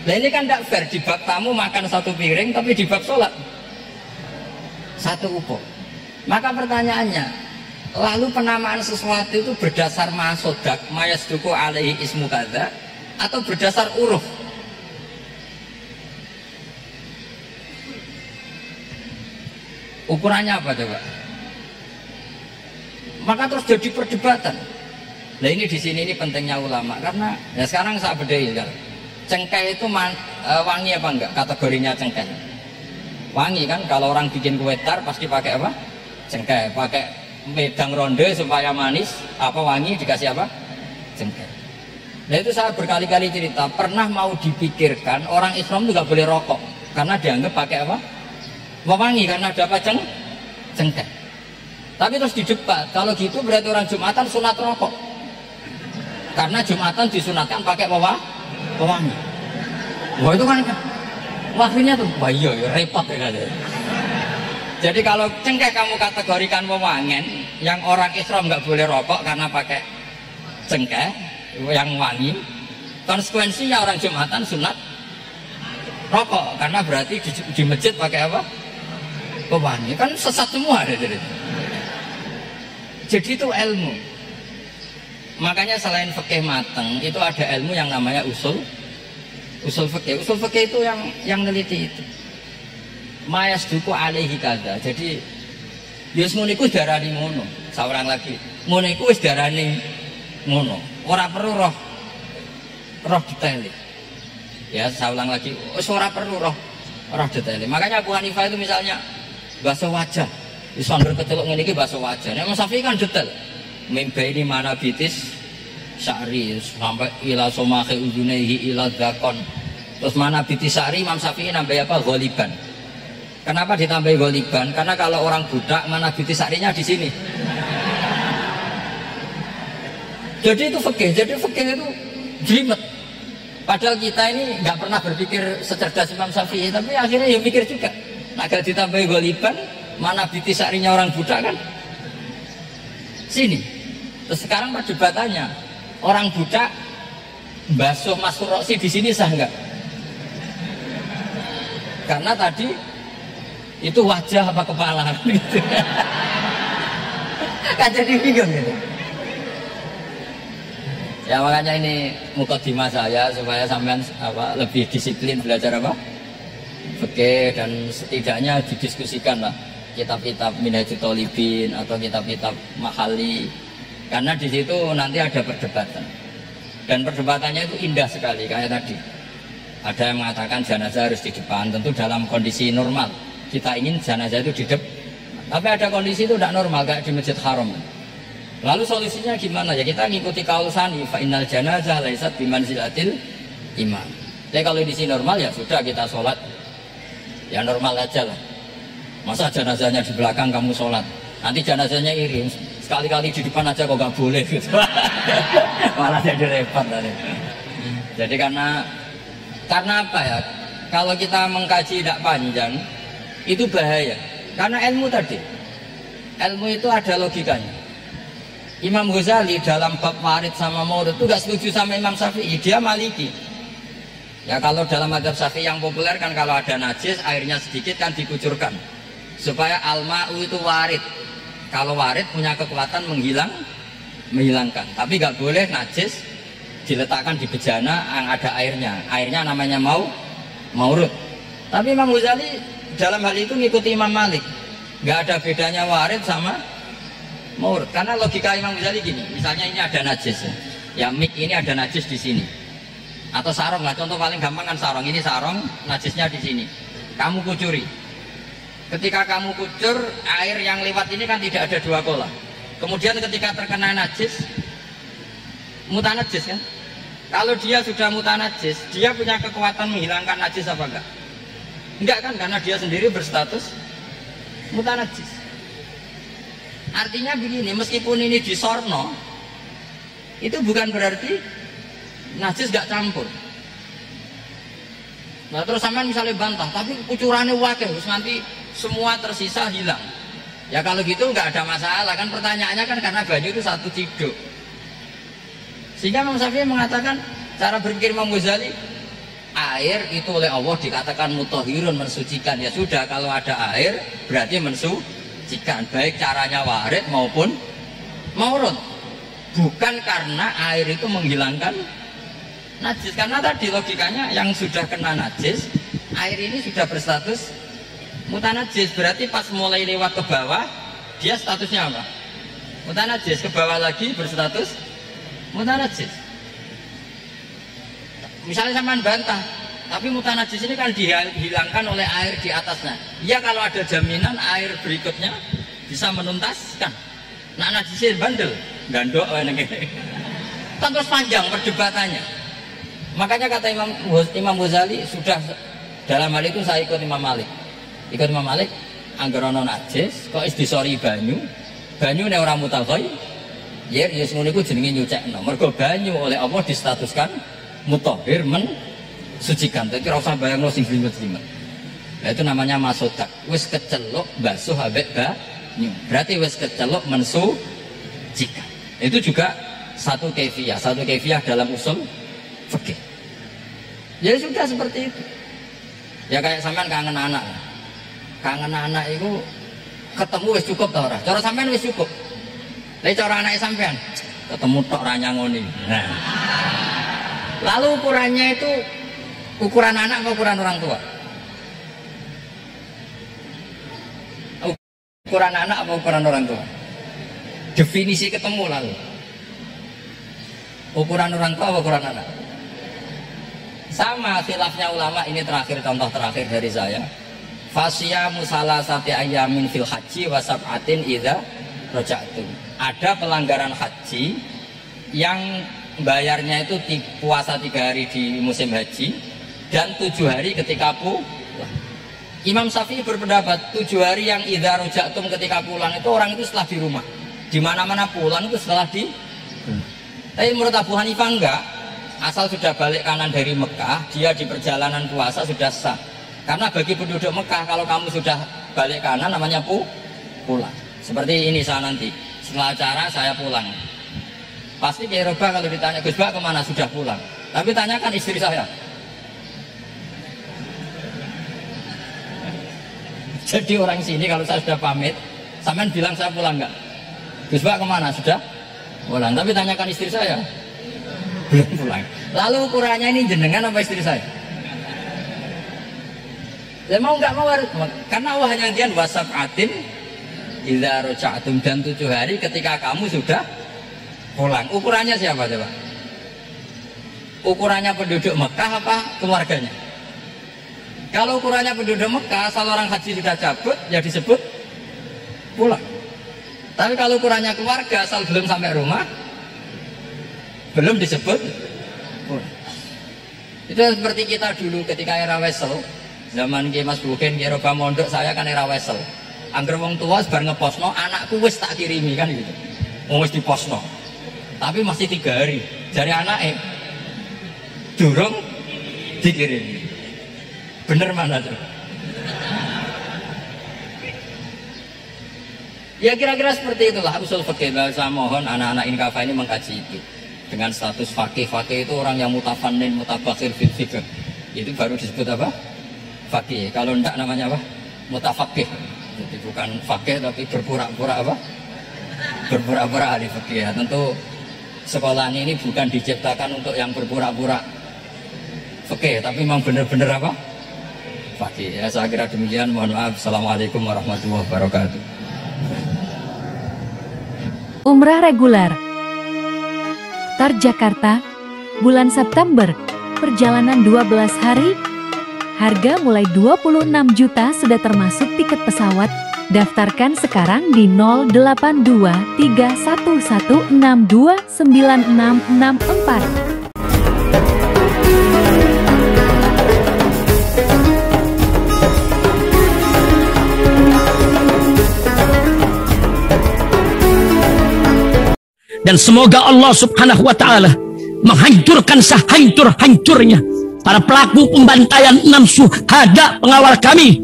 Nah ini kan tidak fair, di bab tamu makan satu piring tapi di bab sholat satu upo. Maka pertanyaannya, lalu penamaan sesuatu itu berdasar masodak mayasduku alaihi ismu kadza atau berdasar uruf? Ukurannya apa coba? Maka terus jadi perdebatan. Nah ini di sini ini pentingnya ulama karena ya sekarang saya bedai kan. Cengkeh itu wangi apa enggak? Kategorinya cengkeh. Wangi kan, kalau orang bikin kue tar pasti pakai apa? Cengkeh, pakai wedang ronde supaya manis, apa wangi dikasih apa? Cengkeh. Nah itu saya berkali-kali cerita, pernah mau dipikirkan orang Islam itu nggak boleh rokok karena dianggap pakai apa? Wangi karena ada apa? Cengkeh. Tapi terus didebat, kalau gitu berarti orang Jumatan sunat rokok. Karena Jumatan disunatkan pakai pewangi. Wah itu kan akhirnya tuh, wah iya repot ya kan. Jadi kalau cengkeh kamu kategorikan wewangen, yang orang Islam nggak boleh rokok karena pakai cengkeh yang wangi, konsekuensinya orang Jumatan sunat rokok karena berarti di masjid pakai apa? Pewangi. Kan sesat semua ada dari itu. Jadi itu ilmu. Makanya selain fikih mateng itu ada ilmu yang namanya usul fikih. Usul fikih itu yang neliti itu. Mayasduku alaihi kada. Jadi yus muniku darani ngono. Seorang lagi. Muniku wis darani ngono. Ora perlu roh detail. Ya, saya ulang lagi. Ora perlu roh detail. Makanya Abu Hanifah itu misalnya basuh wajah. Wis anggar kecelok ngene iki basuh wajah. Nek Imam Syafi'i kan detail. Mimba ini mana bitis syari sampai ila somahi udunehi ila dakon. Terus mana bitis syari Imam Syafi'i nambah apa? Ghaliban. Kenapa ditambah ghaliban? Karena kalau orang budak mana bitis syarinya di sini. Jadi itu fikih. Jadi fikih itu jelimet. Padahal kita ini nggak pernah berpikir secerdas Imam Syafi'i, tapi akhirnya ya mikir juga. Agak ditambah ghaliban, mana bitis syarinya orang budak kan? Sini. Terus sekarang perdebatannya, orang budak basuh Mas Roksi di sini sah nggak? Karena tadi itu wajah apa kepala gitu. Kan jadi bingung gitu. Ya makanya ini mukadimah saya supaya sampean lebih disiplin belajar apa? Fikih dan setidaknya didiskusikan lah kitab-kitab Minhajul Thalibin atau kitab-kitab Mahali. Karena di situ nanti ada perdebatan. Dan perdebatannya itu indah sekali kayak tadi. Ada yang mengatakan jenazah harus di depan, tentu dalam kondisi normal. Kita ingin jenazah itu di depan. Tapi ada kondisi itu tidak normal kayak di Masjid Haram. Lalu solusinya gimana? Ya kita ngikuti kaul Sani, fa innal janazah laisat bimanzilatil imam. Jadi kalau di sini normal ya sudah kita sholat. Ya normal aja lah. Masa jenazahnya di belakang kamu sholat? Nanti jenazahnya iri. Sekali-kali di depan aja kok nggak boleh gitu. Malah jadi repot tadi. Jadi karena apa ya? Kalau kita mengkaji tidak panjang itu bahaya. Karena ilmu tadi, ilmu itu ada logikanya. Imam Ghazali dalam bab warid sama maurud itu nggak setuju sama Imam Syafi'i. Dia Maliki. Ya kalau dalam mazhab Syafi'i yang populer kan kalau ada najis airnya sedikit kan dikucurkan supaya al-ma'u itu warid. Kalau warid punya kekuatan menghilangkan. Tapi nggak boleh najis diletakkan di bejana yang ada airnya. Airnya namanya maurud. Tapi Imam Ghazali dalam hal itu ngikuti Imam Malik. Nggak ada bedanya warid sama maurud. Karena logika Imam Ghazali gini. Misalnya ini ada najis. Ya mik ini ada najis di sini. Atau sarong lah. Contoh paling gampang kan sarong. Ini sarong, najisnya di sini. Kamu kucuri. Ketika kamu kucur, air yang lewat ini kan tidak ada dua kola. Kemudian ketika terkena najis, mutanajis kan? Kalau dia sudah mutanajis, dia punya kekuatan menghilangkan najis apa enggak? Enggak kan? Karena dia sendiri berstatus mutanajis. Artinya begini, meskipun ini disorno, itu bukan berarti najis enggak campur. Nah terus sampean misalnya bantah, tapi kucurannya wakil, terus nanti semua tersisa hilang. Ya kalau gitu nggak ada masalah kan, pertanyaannya kan karena banyu itu satu ciduk. Sehingga Imam Syafi'i mengatakan cara berpikir Imam Ghazali, air itu oleh Allah dikatakan mutahhirun, mensucikan. Ya sudah, kalau ada air berarti mensucikan, baik caranya warid maupun maurud. Bukan karena air itu menghilangkan najis, karena tadi logikanya yang sudah kena najis, air ini sudah berstatus mutanajis, berarti pas mulai lewat ke bawah dia statusnya apa? Mutanajis. Ke bawah lagi berstatus mutanajis. Misalnya sampean bantah, tapi mutanajis ini kan dihilangkan oleh air di atasnya. Ya kalau ada jaminan air berikutnya bisa menuntaskan. Nah najisnya bandel, gandok kan terus panjang perdebatannya. Makanya kata Imam Ghazali, sudah dalam hal itu saya ikut Imam Malik. Ikut Imam Malik, anggarono najis, kok istisori banyu nek ora mutaghayyir, ya ngono iku jenenge nyucekno. Mergo banyu oleh Allah distatuskan mutahhir, mensucikan. Dadi ora usah bayangno sing jlimet-jlimet. Nah, itu namanya masodak. Wis keceluk basuh ambek banyu. Berarti wis keceluk mensucikan. Itu juga satu kefiah dalam usul fikih. Ya sudah seperti itu. Ya kayak sampean kangen anak. Kangen anak itu ketemu wis cukup ta ora? Cara sampean wis cukup. Lah cara anake sampean ketemu tok ra nyangoni. Nah. Lalu ukurannya itu ukuran anak atau ukuran orang tua? Ukuran anak atau ukuran orang tua? Definisi ketemu lalu. Ukuran orang tua atau ukuran anak? Sama khilafnya ulama, ini terakhir contoh terakhir dari saya. Fasyamu salasati ayamin fil haji wa sab'atin idza raja'tum. Ada pelanggaran haji yang bayarnya itu puasa 3 hari di musim haji dan 7 hari ketika pulang. Imam Syafi'i berpendapat 7 hari yang idza raja'tum ketika pulang itu orang itu setelah di rumah. Di mana-mana pulang itu setelah di. Tapi menurut Abu Hanifah enggak. Asal sudah balik kanan dari Mekah, dia di perjalanan puasa sudah sah. Karena bagi penduduk Mekah, kalau kamu sudah balik kanan namanya pulang. Seperti ini saya nanti, setelah acara saya pulang. Pasti ke Eropa kalau ditanya, Gus Bak kemana? Sudah pulang. Tapi tanyakan istri saya. Jadi orang sini kalau saya sudah pamit, sampean bilang saya pulang enggak? Gus Bak kemana? Sudah pulang. Tapi tanyakan istri saya. Belum pulang. Lalu ukurannya ini jenengan apa istri saya? Ya mau nggak mau harus, karena Allah hanya dian wasab'atin idza raja'tum, dan 7 hari ketika kamu sudah pulang. Ukurannya siapa coba? Ukurannya penduduk Mekah apa keluarganya? Kalau ukurannya penduduk Mekah, asal orang haji sudah cabut ya disebut pulang. Tapi kalau ukurannya keluarga, asal belum sampai rumah belum disebut pulang. Itu seperti kita dulu ketika era Wesel, zaman Ki Mas Bukin, Ki Roba Mondok, saya kan era Wesel. Angger wong tua sebar ngeposno, anakku wis tak kirimi kan gitu. Wis diposno. Tapi masih 3 hari. Jari anake durung dikirimi. Bener mana tuh? Ya kira-kira seperti itulah usul fikih. Saya mohon anak-anak Inkafa ini mengkaji itu. Dengan status fakih itu orang yang mutafannin, mutabakhir fil fikih. Itu baru disebut apa? Fakih. Kalau enggak namanya apa? Mutafakih. Jadi bukan fakih tapi berpura-pura apa? Berpura-pura ahli fikih. Ya, tentu sekolah ini bukan diciptakan untuk yang berpura-pura fikih, tapi memang benar-benar apa? Fakih. Ya, saya kira demikian. Mohon maaf. Assalamualaikum warahmatullahi wabarakatuh. Umrah reguler Tar Jakarta, bulan September, perjalanan 12 hari, harga mulai 26 juta sudah termasuk tiket pesawat. Daftarkan sekarang di 082311629664. Dan semoga Allah subhanahu wa ta'ala menghancurkan sehancur-hancurnya para pelaku pembantaian 6 syuhada pengawal kami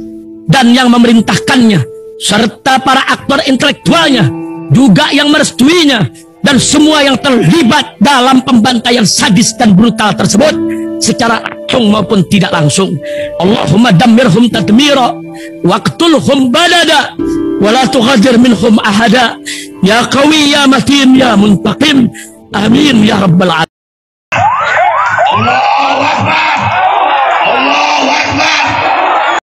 dan yang memerintahkannya, serta para aktor intelektualnya juga yang merestuinya, dan semua yang terlibat dalam pembantaian sadis dan brutal tersebut secara langsung maupun tidak langsung. Allahumma dammirhum tadmira waqtulhum balada wala tughadir minhum ahada ya qawi ya matin ya muntaqim amin ya rabbal alamin. Allahu Akbar.